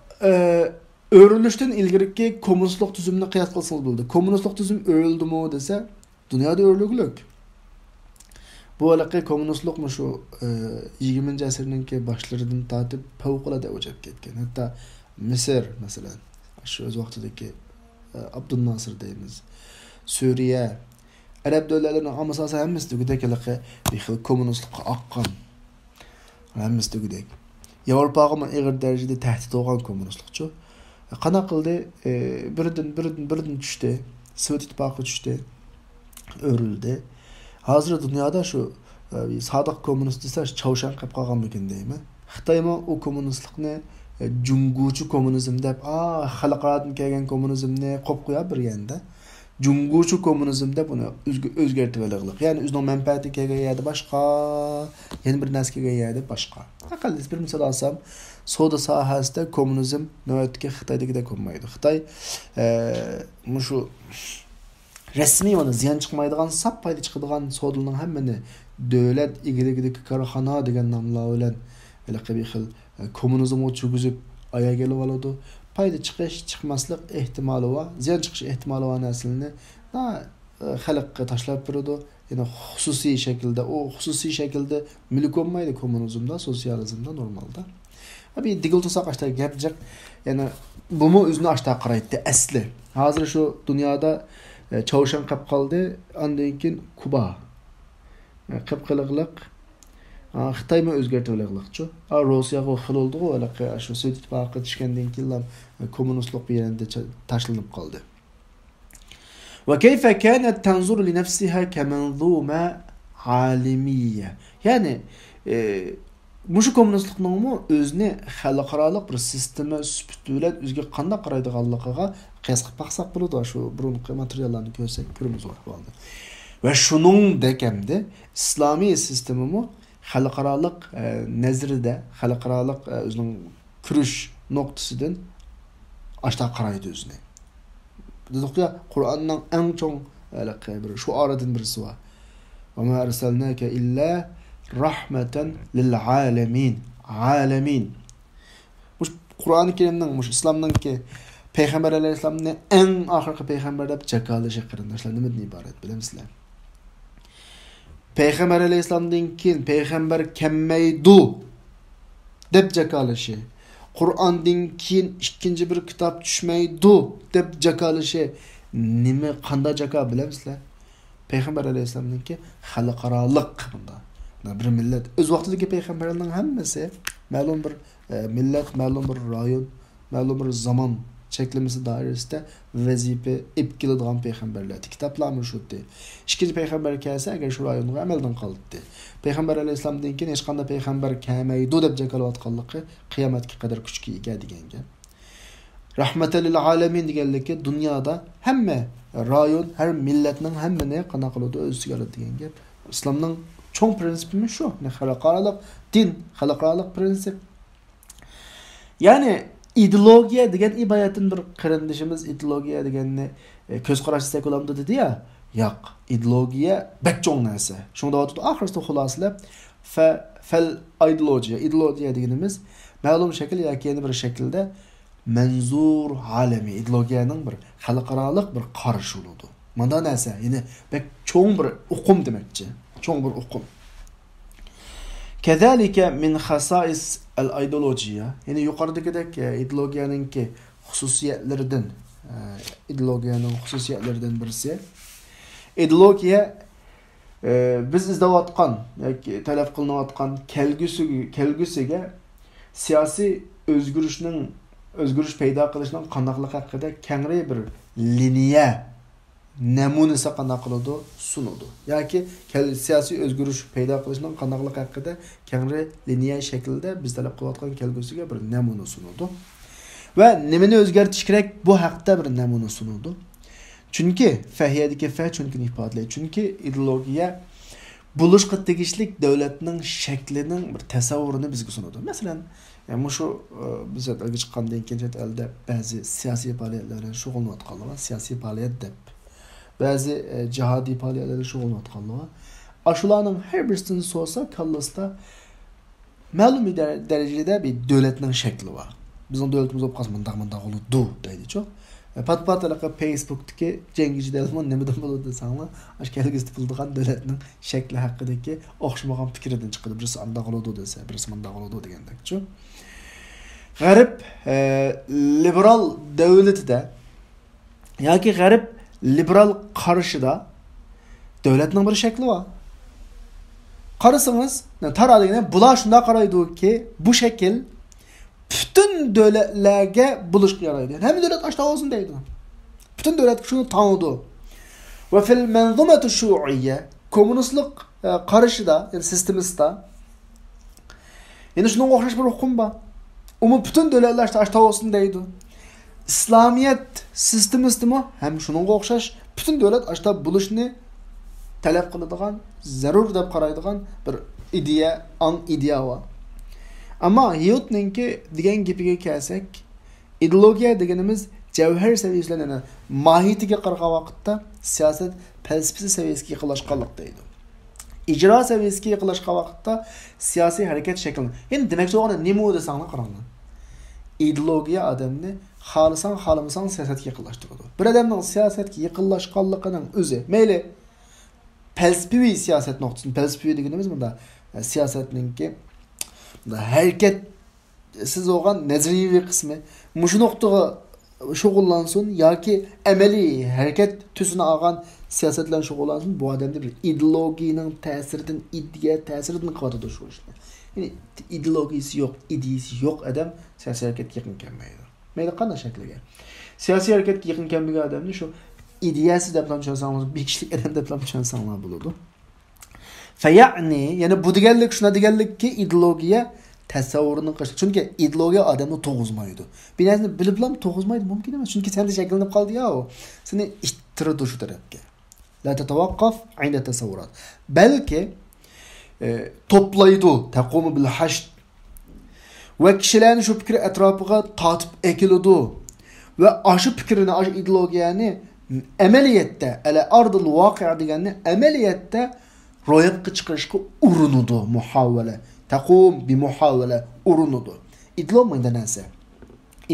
öğrenişten ilgiriki komünistlik tüzümünü kıyas qılsanız buldu. Komünistlik tüzüm öğüldü mü dese dünyada öğrülük. Bu alaqı komünistlik mu şu 20. asırınki başlarından tatip favqulade o'chab ketgan. Hatta Misr mesela şu öz vaqtidagi Abdülnasır deymiz. Suriye, Arab devletlerinin amasası hammasi tugudek bir xil komünistlikka aqqan. Hammasi tugudek. Yevropaga men ig'ir darajada tahdid bo'lgan kommunistlikchi. Qana qildi? Birdan tushdi. Sovet ittifoqi tushdi. O'rildi. Hozir dunyoda shu sodiq kommunist desa Chavshan qilib qolgan ekan deymi? Xitoymi u kommunistlikni junguchi kommunizm deb, xalqaradan kelgan kommunizmni qo'yib qo'yib birganda. Junguchi kommunizm deb buni o'zgartib olganlik. Ya'ni o'zining manfaati kelgan yerda boshqa, yana bir narsa kelgan yerda boshqa. Aqalli bir misol olsam, savdo sohasida kommunizm navbatga Xitoydagidek bo'lmaydi. Xitoy shu resmi mana ziyon chiqmaydigan, sap foyda chiqadigan savdolarning hammani davlat egiligidagi korxona degan nomlar bilan bir xil kommunizmga cho'g'izib ayaga kelib oladi. Payda chiqmaslik ehtimoli va ziyon chiqish ehtimoli va naslini xalqqa tashlab beradi. Ya'ni xususiy shaklda mulk olmaydi kommunizmda, sotsializmda normalda. Abi digil to'saq ashta gap jiq. Ya'ni bumi o'zini ashta qaraydi asli. Hozir shu dunyoda Chavshan qilib qoldi, undan keyin Kuba. Qip-qiliqliq Xitoymi o'zgartib olganlikchi. Rossiyaga xil oldi, alaqa shu Sovet ittifoqi tushgandan keyin kommunistlik bir yerda tashlanib qoldi. Va kayfa kanat tanzur li nafsiha kamanzuma alimiyya. Ya'ni mushu kommunistlikning o'zini xalqaro bir sistema sifatida o'ziga qanday qaraydiganligiga qiyos qilib baqsaq bo'ladi. Shu burunqi materiallarni ko'rsak ko'rimiz bo'ldi. Va shuningdek hamda islomiy sistemimi xalqaro nazrida, xalqaro o'zining kirish nuqtasidan ashta qaraydi o'zini. Dedik Qur'onning eng cho'ng bir shu oradan birisi va ma arsalnaka illa rahmatan lil alamin. Alamin. Bu Qur'oni Karimning, bu islomningki Peygamber alayhisolamni eng oxirgi payg'ambar deb jakalishi qarindoshlar nimadan iborat bilamsizlar? Peygamber aleyhisselamdan keyin payg'ambar kelmaydi deb jakalishi, Qur'ondan keyin ikkinchi bir kitob tushmaydi deb jakalishi nima qanday jaka bilamsizlar? Peygamber aleyhisselamdan keyin xalqaroliq bunda. Bir millat o'z vaqtidagi payg'ambarlarning hammasi ma'lum bir millat, ma'lum bir rayon, ma'lum bir zaman çeklemesi dairesinde vazife ipkiladigan peygamberler. Kitaplarımız şuydu. İkinci peygamber kelse eğer şu rayonga amelden kaldı. Peygamber aleyhisselamdan keyin hech qanday peygamber kelmaydi deb jakalayotganligi qiyomatga qadar kuchga ega deganga. Rahmetel lil alamin deganligi dunyoda hamma rayon, har millatning hammani qana qiladi o'ziga oladi deganga. İslamning cho'ng prinsipi shu. Xalqaro din, xalqaro prinsip. Yani ideologiya degan iboratdan bir qarindishimiz ideologiya deganni ko'z qarashsak bo'lamdi dedi ya. Yo'q, ideologiya bak cho'ng narsa. Shunda o'tib oxirida xulosalab fal ideologiya deganimiz ma'lum shakl yoki yana bir shaklda manzur alami ideologiyaning bir xalqaro bir qarash bo'ladi. Mana narsa, ya'ni bak cho'ng bir uqum demakchi. Cho'ng bir uqum. Kezalike min khasais al-ideolojiya, yani yuqoridagidek ideologiyaninki xususiyatlaridan birisi. Ideologiya biz izlayotgan yoki talab qilinayotgan kelgusiga siyosiy o'zgarish paydo qilishning qanaqligi haqida kengri bir liniya namunasi qanday qiladi sunudi. Yoki siyosiy o'zgarish paydo qilishning qanaqligi haqida kengri liniya shaklda biz talab qilayotgan kelgusiga bir namuna sunudi. Va nimani o'zgartirish kerak bu haqda bir namuna sunudi. Chunki fahiyadagi fa chunki ifodalaydi. Chunki ideologiya buluşqa tegishlik davlatning shaklining bir tasavvurini bizga sunadi. Masalan, yani şu biz ilgi chiqqandan keyin chet elda ba'zi siyosiy faoliyatlar bilan shug'ullanayotganlar, siyosiy faoliyat deb ba'zi jihodiy faoliyatlar bilan shug'ullanayotganlar. Shularning har birisining so'sa kallasida ma'lum darajada bir davlatning shakli bor. Bizning davlatimiz bo'lib qolsa mundaq bo'ladi deydi-ku. Pat-patlaqa Facebook'daki Cengiz Delman nemadan bo'ladi desanglar, ash kelgisi bo'ladigan davlatning shakli haqidagi o'xshamagan fikrdan chiqadi. Birisi anda bo'ladi desa, birisi munda bo'ladi degandek-ku. G'arb liberal davlatida yoki g'arb liberal qarashida davlatning bir shakli bor. Qarasangiz, taralığına bular shunda qaraydi-ki, bu shakl bütün devletlerge buluşku yaraydı. Hem devlet açta olsun deydi. Bütün devlet şunu tanıdı. Ve fil menzumetu şu'iyye komünistlik karışıda, yani sistemista yani şunun okşaş bir hukum var. Ama bütün devletler açta olsun deydi. İslamiyet sistemisti mi? Hem şunun okşaş bütün devlet açta buluşunu talep kılıdığan, zarur deb qaraydigan bir ideya var. Ama Hiyotninki degan gapiga kelsak, ideologiya deganimiz javhar saviyasidan mohiyatiga qarag'an vaqtda siyosat falsafasi saviyasiga yaqinlashganlik deydi. Ijro saviyasiga yaqinlashgan vaqtda siyosiy harakat shaklini. Endi demakchi bo'lgani nima desanglar qaranglar. Ideologiya odamni xohlasang siyosatga yaqinlashtiradi. Bir odamning siyosatga yaqinlashganligining o'zi, mayli falsafiy siyosat nuqtasini, falsafiy deganimiz bunda siyosatninki hareket siz olgan nezriyevi kısmı muşu noktaga şug'ullansın yoki amaliy hareket tüsünü algan siyasetlen şug'ullansın, bu adamda bir ideologiyaning ta'siridan, idea ta'siridan qotadi shu ishni. Yani ideologiyasi yo'q, ideyasi yo'q adam siyosiy harakatga yaqin kelmaydi. Mayli qanday shakliga. Siyosiy harakatga yaqin kelmagan odamni shu ideyasi deb ham tushunsangiz, bir kishilik adam deb ham tushunsangiz bo'ladi. Fayani, yani bu deganlik shuna deganlikki ideologiya tasavvurini qilish. Chunki ideologiya odamni to'g'izmaydi. Bir narsani bilib ham to'g'izmaydi mumkin emas. Chunki senda shakllanib qoldi-ya u. Seni ittiradi shu tarafga. La tatawaqqaf 'inda tasawwurat. Balki toplaydi, taqumu bil hasht. Va kishilarni shu fikr atrofiga tortib ekiladi. Va shu fikrini, shu ideologiyani amaliyotda, ala ardil voqi' deganni amaliyotda ro'yobga chiqarishga urinadi, muhavvala. Taqum bi muhavvala urinadi. Ideologiya narsa.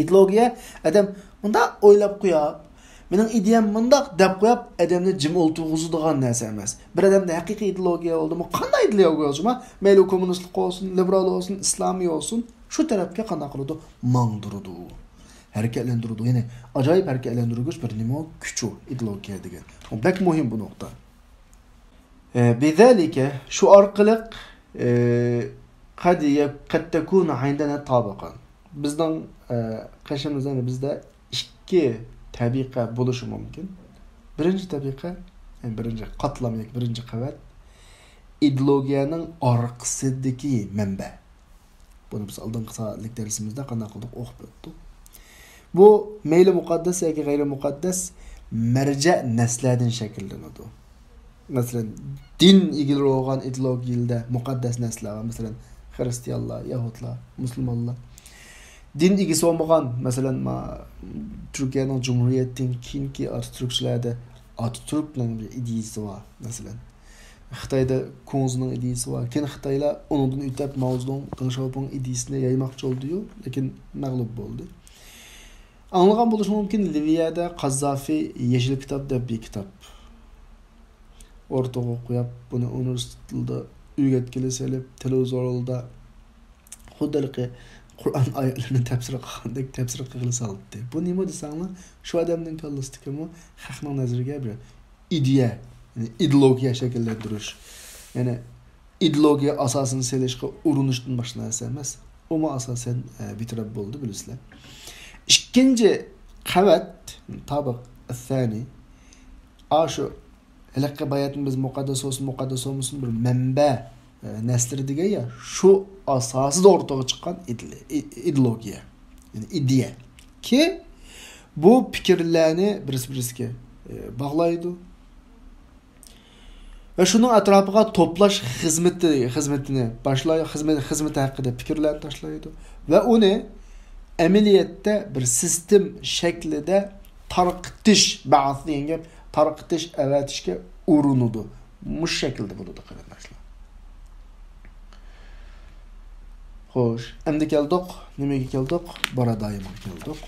Ideologiya adam bunda o'ylab qo'yib, mening ideyam bundaq deb qo'yib, odamni jim o'ltirg'izadigan narsa emas. Bir odamda haqiqiy ideologiya oldimi, qanday ideologiya olsa, mayli kommunistlik olsun, liberal olsun, islomiy olsun, shu tarafga qanday qiladi? Mangdiradi. Hareketlendiradi. Yani acayip hareketlendirgich bir nima kuchu ideologiya degan. Bu bek muhim bu nokta. Bizalike şu arqılık qad takun indana tabiqan. Bizden qaşımızda bizde ikki tabiqa bo'lishi mumkin. Birinchi tabiqa, yani birinchi qatlam yoki birinchi qavat ideologiyaning orqasidagi manba. Bunu biz oldingi soatlik darsimizda qanday qildik o'qib o'tdik. Bu meyli muqaddas yoki g'ayri muqaddas marja naslardan shakllanadi. Mesela din ilgili olan ideologiyada muqaddas naslar var. Mesela Hristiyanlar, Yahudlar, Müslümanlar. Din ilgisi olmagan, mesela Türkiye'nin Cumhuriyet'in kinki Atatürkçülerde Atatürk'ün bir ideyası var. Mesela Xitayda Kunz'un ideyası var. Ken Xitaylar onundan ütep Mao Zedong, Deng Xiaoping ideyasini yaymakçı oldu, lakin mağlup oldu. Anlagan buluş mümkün Livya'da Qazzafi Yeşil Kitap diye bir kitap. Ortaga qo'yib, buni universitetda uyga selib, televizorda xuddaligi Qur'on oyatlarini tafsir qilgandek tafsir qilib soldi. Bu nima desanglar, shu odamning kallasidagi haqning nazariga bir ideya, yani ideologiya shakllantirish. Yani ideologiya asosini selishga urinishdan boshqa narsa emas. Uni asosan bitirib bo'ldi, bilasizlar. Ikkinchi qavat, tabiq al-thani, ashu Helakka bayatımız mukaddes olsun bir menbe nesleri diye ya şu asası da ortaya çıkan ideologiya. Yani ideya. Ki bu fikirlerini birisi bağlaydı. ve şunun etrafına toplaş hizmetini başlayıyor, hizmeti hakkında fikirler taşlaydı ve onu ameliyette bir sistem şeklinde tarqıtış, ba'ath degan tarqıtış evetişke urunudu. Bu şekilde bunu da qarindoshlar. Xo'sh, endi keldik, nimaga keldik? Baradayimga keldik.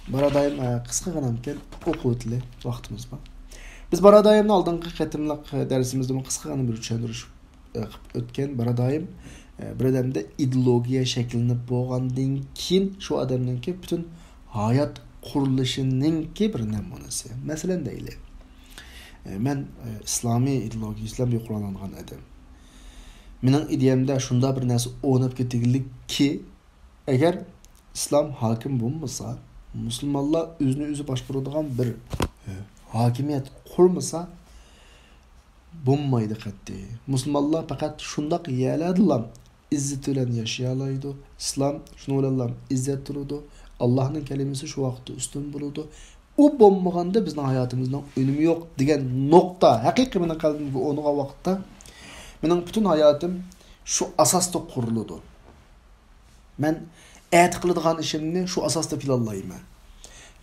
Baradayim qisqagina ekan, o'quvli vaqtimiz bor. Biz Baradayimni oldingi qatimliq darsimizda qisqagina bir tushundirish o'tgan. Baradayim bir odamda ideologiya shakllanib bo'lgandan keyin shu odamninki butun hayot qurilishininki bir namunasi. Masalan deylik. Men islomiy ideologiya, islomga qurollangan odam. Mening ideyamda shunda bir narsa o'ynab ketganlikki, agar islom hokim bo'lmasa, musulmonlar o'zini o'zi boshqaradigan bir hokimiyat qurmasa bo'lmaydi qatti. Musulmonlar faqat shundoq yaladilar. İzzet bilan yaşayalaydı. İslam şunu bilan izzet turudi. Allohning kalimasi shu vaqtda ustun bo'ladi. U bo'lmaganda bizning hayotimizning önemi yo'q degan nuqta. Haqiqiy mening qalbimga o'ngan vaqtda mening butun hayotim shu asosda quriladi. Men ayt qiladigan ishimni shu asosda planlayman.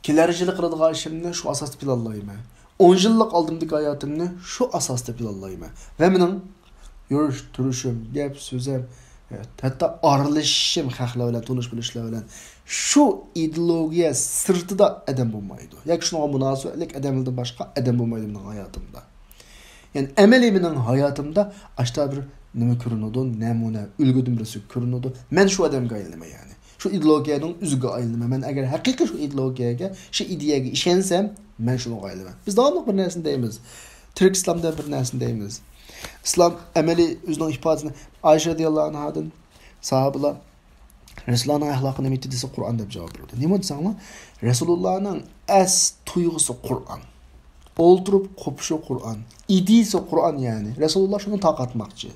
Kelarchilik qiladigan ishimni shu asosda planlayman. 10 yillik oldimdagi hayotimni shu asosda planlayman. Va mening yurish, turishim, gap, so'zim, hatto aralashishim xalqlar bilan, tonish bilishlar bilan shu ideologiya sirtida adam bo'lmaydi. Yoki shunga munosabatlik adamlardan boshqa adam bo'lmaydi mening hayotimda. Yani amaliy mening hayotimda ashta bir nima ko'rinadi, namuna, ulgudim birisi ko'rinadi. Men shu odamga aylanaman yani. Shu ideologiyaning o'ziga aylanaman. Men agar haqiqiy shu ideologiyaga, shu ideyaga ishonsam, men shunga aylanaman. Biz davomli bir narsani deymiz. Türk İslam'da bir narsani deymiz. İslam ameli o'zining ifodasini Ayşe radhiyallohu anhadan sahabalar Resulullah'ın ahlakını metodisi Kur'an deb javob berdi. Nima desanglar? Resulullah'ning as tuyg'usi Kur'an. Olturup kopuşu Kur'an. İdiyse Kur'an yani. Resulullah şunu taqatmakçı.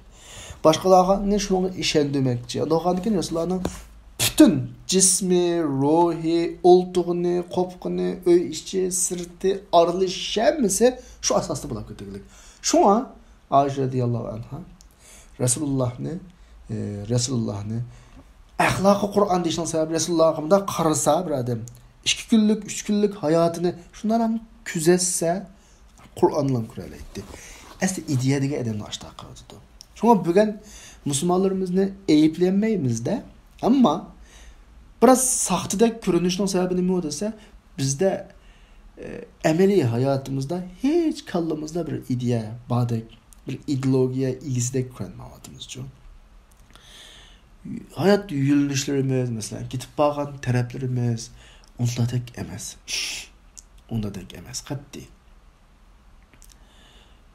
Başkalarına ne şunu işendirmekçi. Doğandıkin Resulullah'ın bütün cismi, ruhi, oltuğunu, kopkunu, öy işçi, sırtı, arılış şemmisi şu asaslı bulak ötekilik. Şu an Ayşe radiyallahu anha Resulullah'ını ahlakı Kur'an deyişten sebebi Resulullah'ımda qarısa bir adam 2 günlük, 3 günlük hayatını şunlara küzetse Kur'an'la kuralıydı. Aslında ideyadaki adamla aşağı kaldı. Şuna bugün Müslümanlarımızı eyiplenmeyimiz de ama biraz sahtedek görünüşün sebebi ne olursa bizde ameli hayatımızda hiç kallımızda bir ideya, badek, bir ideologiya ilgisizlik kuranmavatımız çok. Hayat yürüyüşlerimiz mesela gidip bakan taraflarımız onda tek emez. Onda tek emez. Qat'i.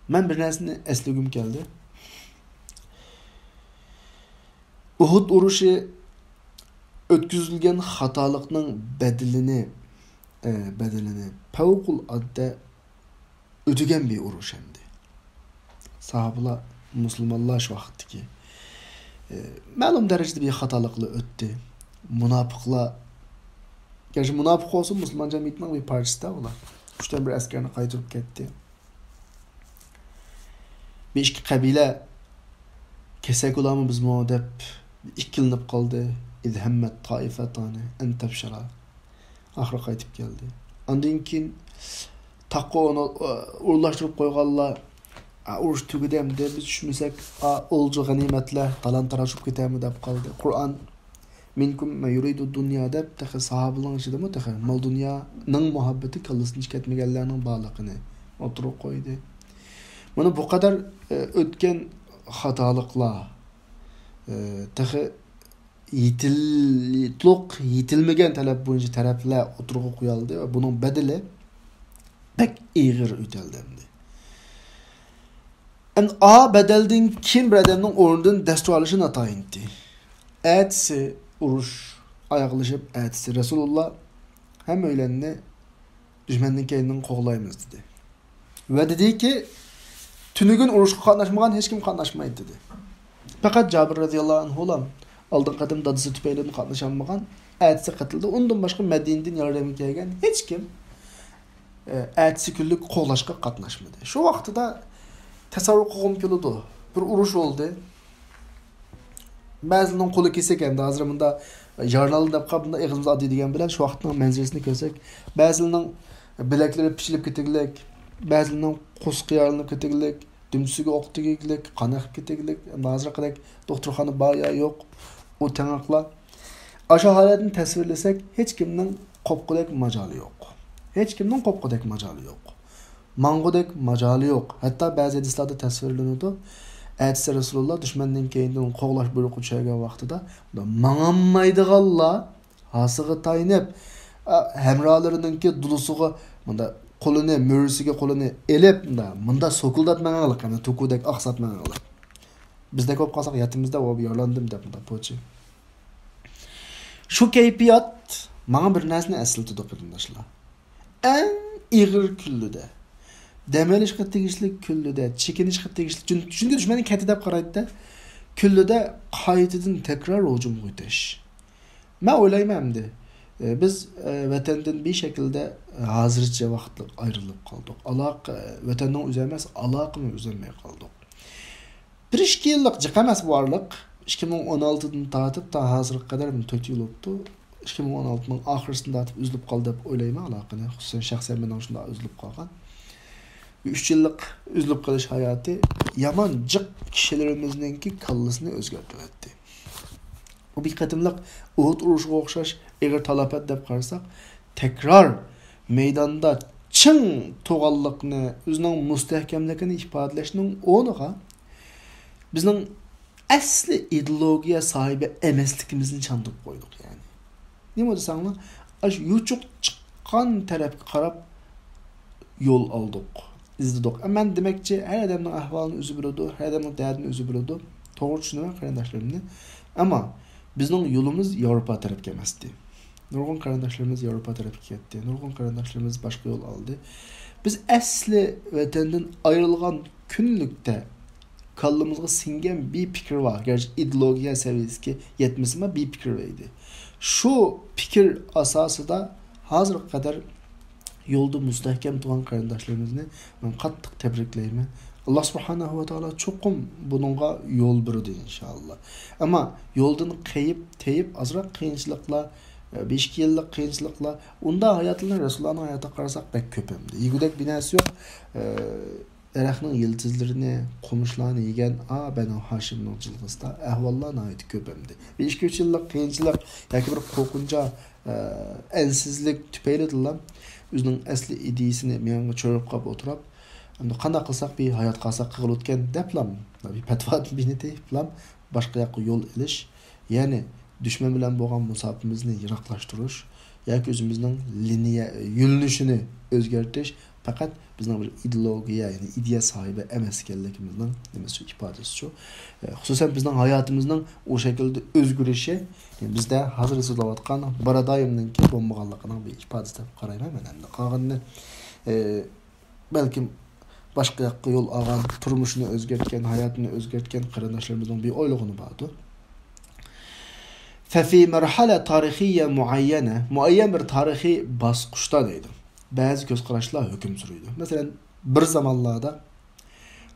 Ben bir narsani esligim geldi. Uhud uruşu ötküzülgen hatalıkның bedelini pavqul adda ödegen bir uruş hemdi. Sahabalar, Müslümanlar şu vaqtdaki ma'lum derecede bir hatalıkla öttü. Münafıklar gerçi münafık olsun Müslüman cemiyetinin bir parçası da olar. Üçten bir askerini kaytırıp gitti. Bir iki kabile kesek olamı biz mu dep ikkilinip kaldı. İzhemmet taifetani en tebşara. Ahire kaytıp geldi. Ondan keyin taqqa onu uğurlaştırıp koyganlar urush tugidamdi biz tushmasak o'lja g'animatlar talon tarashib ketami deb qoldi. Qur'on minkum ma yuridu dunya deb taxi sahobalar ichidami taxi mol dunyoning muhabbati kallasini ketmaganlarning borligini o'tirib qo'ydi. Mana bu qadar o'tgan xatoliklar taxi yetilmagan talab bo'yicha taraflar o'tirg'i qo'yildi va buning bedeli pek ig'ir o'tildi. En a bedelden kim bir adamın orundan destur alışı natayinti. Etsi uruş ayaklaşıp etsi Resulullah hem öğlenini düşmanın kendinden qoğlayımız dedi. Ve dedi ki tünügün uruşqa qatnaşmagan hiç kim qatnaşmaydı dedi. Fakat Cabir radıyallahu anh olam aldın qadım dadısı tüpeylerini qatnaşamagan etsi qatıldı. Ondan başka Medine'den yardım kelgan hiç kim ertesi günlük qoğlaşqa qatnaşmadı. Şu vaqtida tasavvur qilgim keldi. Bir urush oldu. Ba'zining qo'li kesik endi hozir bunda jarlalı deb qolib bunda ig'imiz oddiy degan bilan shu vaqtning manzarasini ko'rsak, ba'zining bilaklari pishilib ketiglik, ba'zining qo'sqi yorilib ketiglik, dumsiga o'q tegiklik, qon aqib ketiglik, hozir qadar doktorxona bor ya yo'q, u tangaqlar. Aşağı holatni tasvirlasak, hech kimning qopqidek majoli yo'q. Hech kimning qopqidek majoli yo'q. Mang'udek majoli yo'q. Hatto ba'zi hadislarda tasvirlanadi. Aytsa Rasululloh dushmandan keyin qo'g'lash buyruqi tushgan vaqtida manganmaydiganlar hasiga taynib hamrohlarininki dulusiga bunda qo'lini, mo'risiga qo'lini elib bunda so'kuldatmaganlar, qani to'kudek oqsatmaganlar. Bizda ko'p qolsak yatimizda o yorlandim deb bunda po'chi. Şu keyfiyat bana bir narsani eslatadi qarindoshlar. En ig'ir kunlarda, demelishga tegishli kunlarda, chekinishga tegishli, chunki dushmanning kati deb qaraydi-da, kunlarda qaytadan takror hujum o'tish. Men o'ylayman-da, biz vatandan bir şekilde hozircha vaqtda ayrilib qoldik. Aloqa vatandan o'zi emas, aloqani uzilmay qoldik. 1-2 yillik jiqamas borliq 2016'dan tatip ta hazırlık kadar 4 yıl oldu. 2016'nın ahırsında tatip üzülüp kaldı dep oylayman alaqını. Xususan şahsen men şunda üzülüp kalgan. 3 yıllık üzülüp kalış hayatı yaman cık kişilerimizningki kallasını özgertirdi. Bu bir qatımlıq Uhud uruşuga o'xshash eğer talafat dep qarasak, tekrar meydanda çın to'g'anliqni, o'zining mustahkamligini ifodalashning o'rniga bizning asli ideologiya sahibi emasligimizni chandib qo'ydik yani. Nima desanglar, ash yuchuq chiqqan tarafga qarab yo'l oldik, izladik. Men demakchi, har odamning ahvolini o'zi biladi, har odamning dardini o'zi biladi. To'g'ri tushunaman qarindoshlarimni. Ammo bizning yo'limiz Yevropa tarafga emasdi. Nurg'un qarindoshlarimiz Yevropa tarafga ketdi. Nurg'un qarindoshlarimiz boshqa yo'l oldi. Biz asli vatandan ayrilgan kunlikda kallımızga singen bir fikir var. Gerçi ideologiya seviyesiga yetmesime bir fikir vardı. Şu fikir asası da hazır kadar yolda müstahkem tuğan kardeşlerimizni ben qattiq tebrikleyim. Allah subhanahu wa ta'ala çokum bununla yol birdi inşallah. Ama yoldan kayıp teyip azrak kıyınçılıkla 5 yıllık kıyınçılıkla onda hayatlarını Resulullah'ın hayata qarasak pek köpemdi. Yigudek binası yok. Daraxtning yıldızlarını, qo'mishlarni yegan Banu Hashimning jilg'isida ahvollarni aytib ko'pamdi. 2-3 yillik qiyinchilik yoki bir qo'rqincha ensizlik tufaylidan o'zining asli ideyasini menga cho'rib qolib o'tirib, endi qanday qilsak bir hayot qolsak qilib o'tgan deblam, bir fatvo bini deyiblam, boshqa yoqqa yo'l ilish, ya'ni dushman bilan bo'lgan musofimizni yiroqlashtirish yoki o'zimizning liniya yo'linishini o'zgartirish fakat bizning bir ideologiya, yani ideya sahibi emas ekanligimizning nimasi ifodasi shu. Xususan bizning hayotimizning o şekilde o'zgarishi, yani bizda hozir so'zlayotgan Baradayimninki bo'lmaganligining bir ifodasi deb qarayman men endi. Qolganini balkim boshqa yoqqa yo'l olgan, turmushini o'zgartgan, hayotini o'zgartgan qarindoshlarimizning bir o'ylig'ini bordi. Fafi marhala tarixiyya muayyan bir tarixiy bosqichda deydi. Bazı göz qarashlar hüküm sürüydü. Mesela bir zamanlarda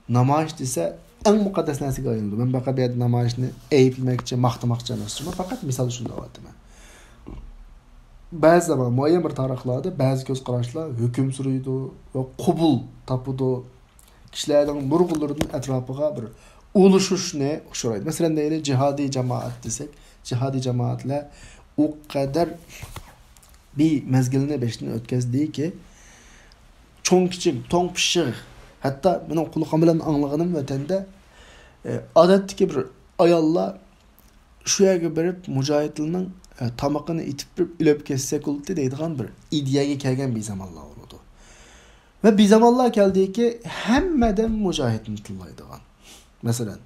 namoyish desa en muqaddas narsaga aylanadi. Men faqat bu namoyishni aytmoqchi, maqtamoqchi emas. Faqat misol shunda aytaman. Bazı zaman muayyan bir tarixlarda bazı göz qarashlar hüküm sürüydü ve qabul tapıdı. Kişilerning murg'ularining atrofiga bir ulashishni uchraydi. Mesela deyli jihodiy jamoat desak, jihodiy jamoatlar o kadar bir mezgilini beşini ötkazdi ki çoğun kichik, to'ng pishiq, hatta benim qulog'im bilan anglaganim vatanda odatdagi bir ayollar shu yerga berib mujohidlarning tomoqini itib bir ulab ketsak bo'ldi deydigan bir ideyaga kelgan bir zamonlar bo'ldi. Ve bir zamonlar keldiki hammadan mujohidni tillaydigan. Masalan,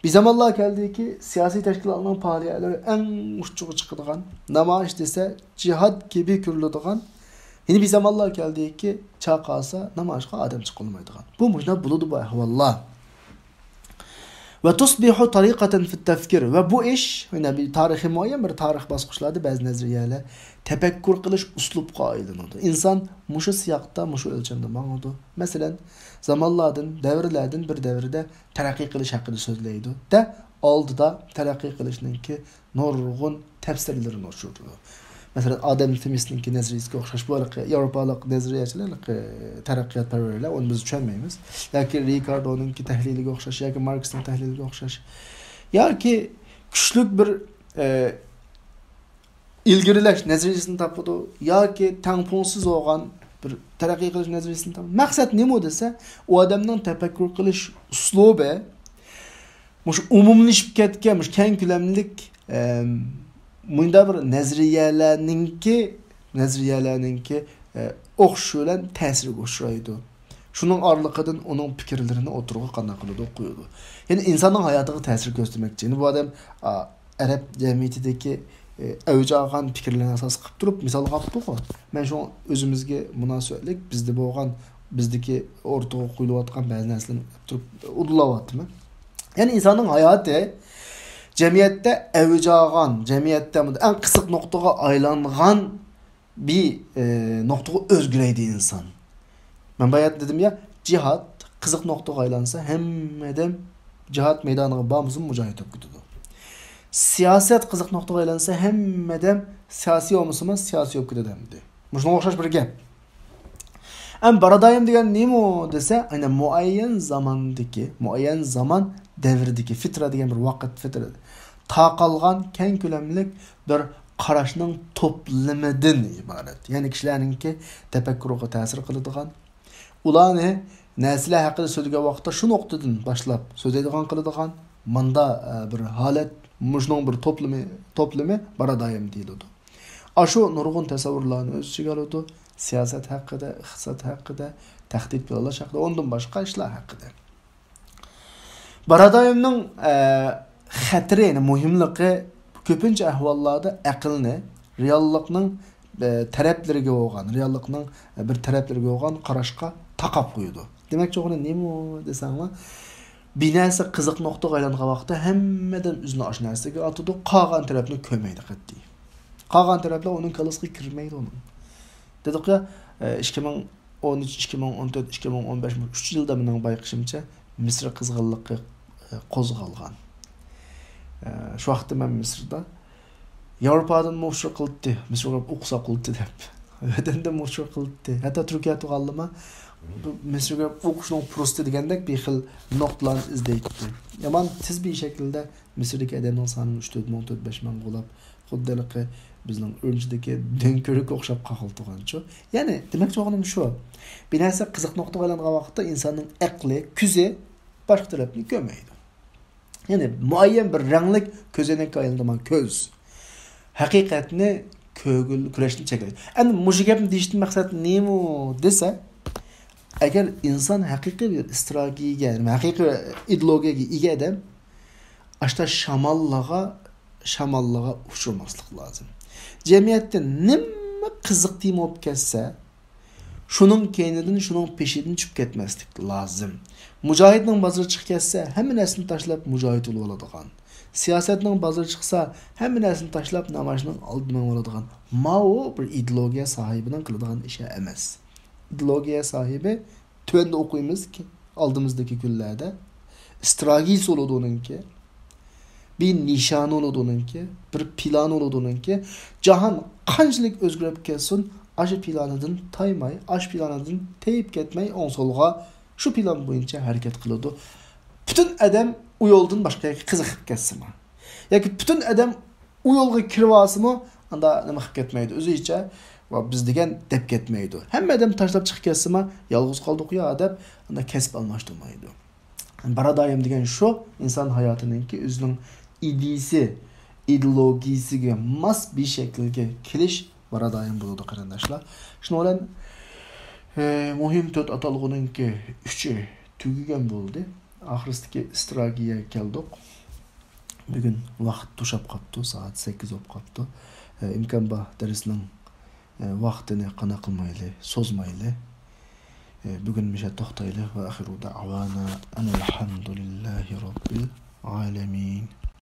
bir zamanlar keldiki siyasi teşkilatların faaliyetleri en uçuğa çıkıdığan, namoyish dese cihad gibi görülüdüğün, yine bir zamanlar keldiki çağ kalsa namazga adam çıkılmaydıgan. Bu mujna buludu bu ahvallar. Ve tusbihu tarikaten fit tefkir. Ve bu iş, yine bir tarihi muayyen bir tarih basqıçlarda bazı nezriyeler tefekkür kılış uslupqa aylanıdı. İnsan muşu siyaqda, muşu ölçemde mağudu. Mesela zamanlardan, devirlerden bir devirde terakki kılış hakkında sözleydi. De aldıda terakki kılışınınki nurgun tefsirlerini oluşturdu. Mesela Adam Smith'ninki nezriyesi okşaş bu arada Avrupalık nezriyeçiler terakkiyat perverler onu biz düşünmeyimiz. Ya ki Ricardo'nunki tahlili okşaş ya ki Marx'ın tahlili okşaş. Ya ki güçlük bir ilgirileş nezriyesini tapıdı. Ya ki tamponsuz olan bir terakki kılış nezriyesini tapıdı. Maksat ne mi dese o adamın tefekkür kılış uslubu muş umumlaşıp ketkenmiş keng külemlik Munda bir nezriyelerninki oxşulan təsir qoşuraydı. Şunun arlıqıdan onun fikirlerini oturuğa qanaqlıdı okuydu. Yani insanın hayatına təsir göstermek için bu adam Arap cemiyetindeki övücü ağan fikirlerine asas qıp durup misal qapdı o. Ben şu özümüzge münasebetlik bizde boğan bizdeki ortağa qoyuluyatqan bəzi nəslərini durup udulavatmı? Yani insanın hayatı cemiyette evcağan, cemiyette en kısık noktaya aylanğan bir noktaya özgüreydi insan. Ben bayat dedim ya, cihat kızık noktaya aylansa hem edem cihat meydanına bağımızın mücahit okududu. Siyaset kızık noktaya aylansa hem edem siyasi olmasıma siyasi okududemdi. Muşuna okşaş bir gep. En baradayım diyen neyim o dese, aynen muayyen zaman devirdeki fitra diyen bir vakit fitra. Taqalgan keng külemlik bir qarashning toplamidan iborat. Yani kişilerinki tefekkürüge ta'sir qiladigan, ularni narsalar haqida so'zlagan vaqtda shu nuqtadan boshlab so'zlaydigan qiladigan manda bir holat, mujning bir toplami baradayim deyiladi. Ashu nurg'un tasavvurlarni o'z ichiga oladi. Siyosat haqida, iqtisod haqida, tahdid qilish haqida, ondan boshqa ishlar haqida. Baradayimning xatiri, yani muhimligi ko'pincha ahvollarda aqlni reallikning taraflariga bo'lgan, reallikning bir taraflariga bo'lgan qarashga taqab qo'ydi. Demakchi o'g'li nima desangmi, binasi qiziq nuqtaga aylangan vaqtda hammadan o'zini osh narsaga otadi, qolgan tarafni ko'maydi qat'iy. Qolgan taraflar uning kalasiga kirmaydi uning. Dedik ya 2013, 2014, 2015 3 yilda mening bayqishimcha Misr qizg'inligi qo'zg'algan. Şu vaqtda men Misrda Avropadan mushriq qildi, Misrga o'qsa qildi deb. Vatanda mushriq qildi. Hatto Turkiya tuğallama Misrga o'qishning prosti degandek bir xil nuqtalarni izlaydi. Yaman tiz bir şekilde Misrdagi odamlar sonini 3-4 ming bo'lib, xuddaligi bizning o'rnidagi dönkörik o'xshab qolgancha. Ya'ni demakchi o'g'lim shu. Bir narsa qiziq nuqtaga aylangan vaqtda insonning aqli, ko'zi boshqa tarafni ko'rmaydi. Yani muayyen bir ranglik közenek ayıldıman köz. Hakikatini küreşini çekiyor. Yani müşikabni deyiştin maksat neymi dese, eğer insan hakiki bir stratejiye, yani hakiki ideolojiye ega adam, işte şamallığa uçurmaslık lazım. Cemiyette nima kızık deyim olup kesse, şunun kendinden, şunun peşinden çıkıp ketmeslik lazım. Mücahidning bazırı çıkıp kesse, hemen esini taşlap mücahid oladigan. Siyasetning bazırı çıksa, hemen esini taşlap namazının aldıman oladigan. Mao bir ideologiya sahibinin kıladigan işe emas. İdeologiya sahibi, tövende okuyumuz ki, aldığımızdaki günlerde, stratejisi oladiğinki, bir nişanı oladiğinki, bir plan oladiğinki, cahan qanchalik özgürlüp kelsin, aşı planıdın taymay, aş planıdın teyip ketmey on solga şu plan boyunca hareket kılıyordu. Bütün adam o yoldan başka kızık ketsin. Yani bütün adam o yolga kirvası mı, anda nima qilib ketmeydi. Özü içe biz degen dep ketmeydi. Hem adam taşlap çıkıp ketsin mi, yalğız kaldık ya adam, anda kesip almıştırmaydı. Baradayım degen şu, insan hayatınınki özünün idisi, ideologisiga mas bir şekilde keliş baradayım buludu qarindoshlar. Şunu olan muhim to'rt atalg'uningki 3 tugagan bo'ldi. Oxiridagi strategiyaga keldik. Bugun vaqt to'shab qolibdi, soat 8 bo'lib qolibdi. Imkon bor darsning vaqtini qana qilmayli, so'zmayli. Bugun misha to'xtayli va axiru da'vana alhamdulillahi robbil alemin.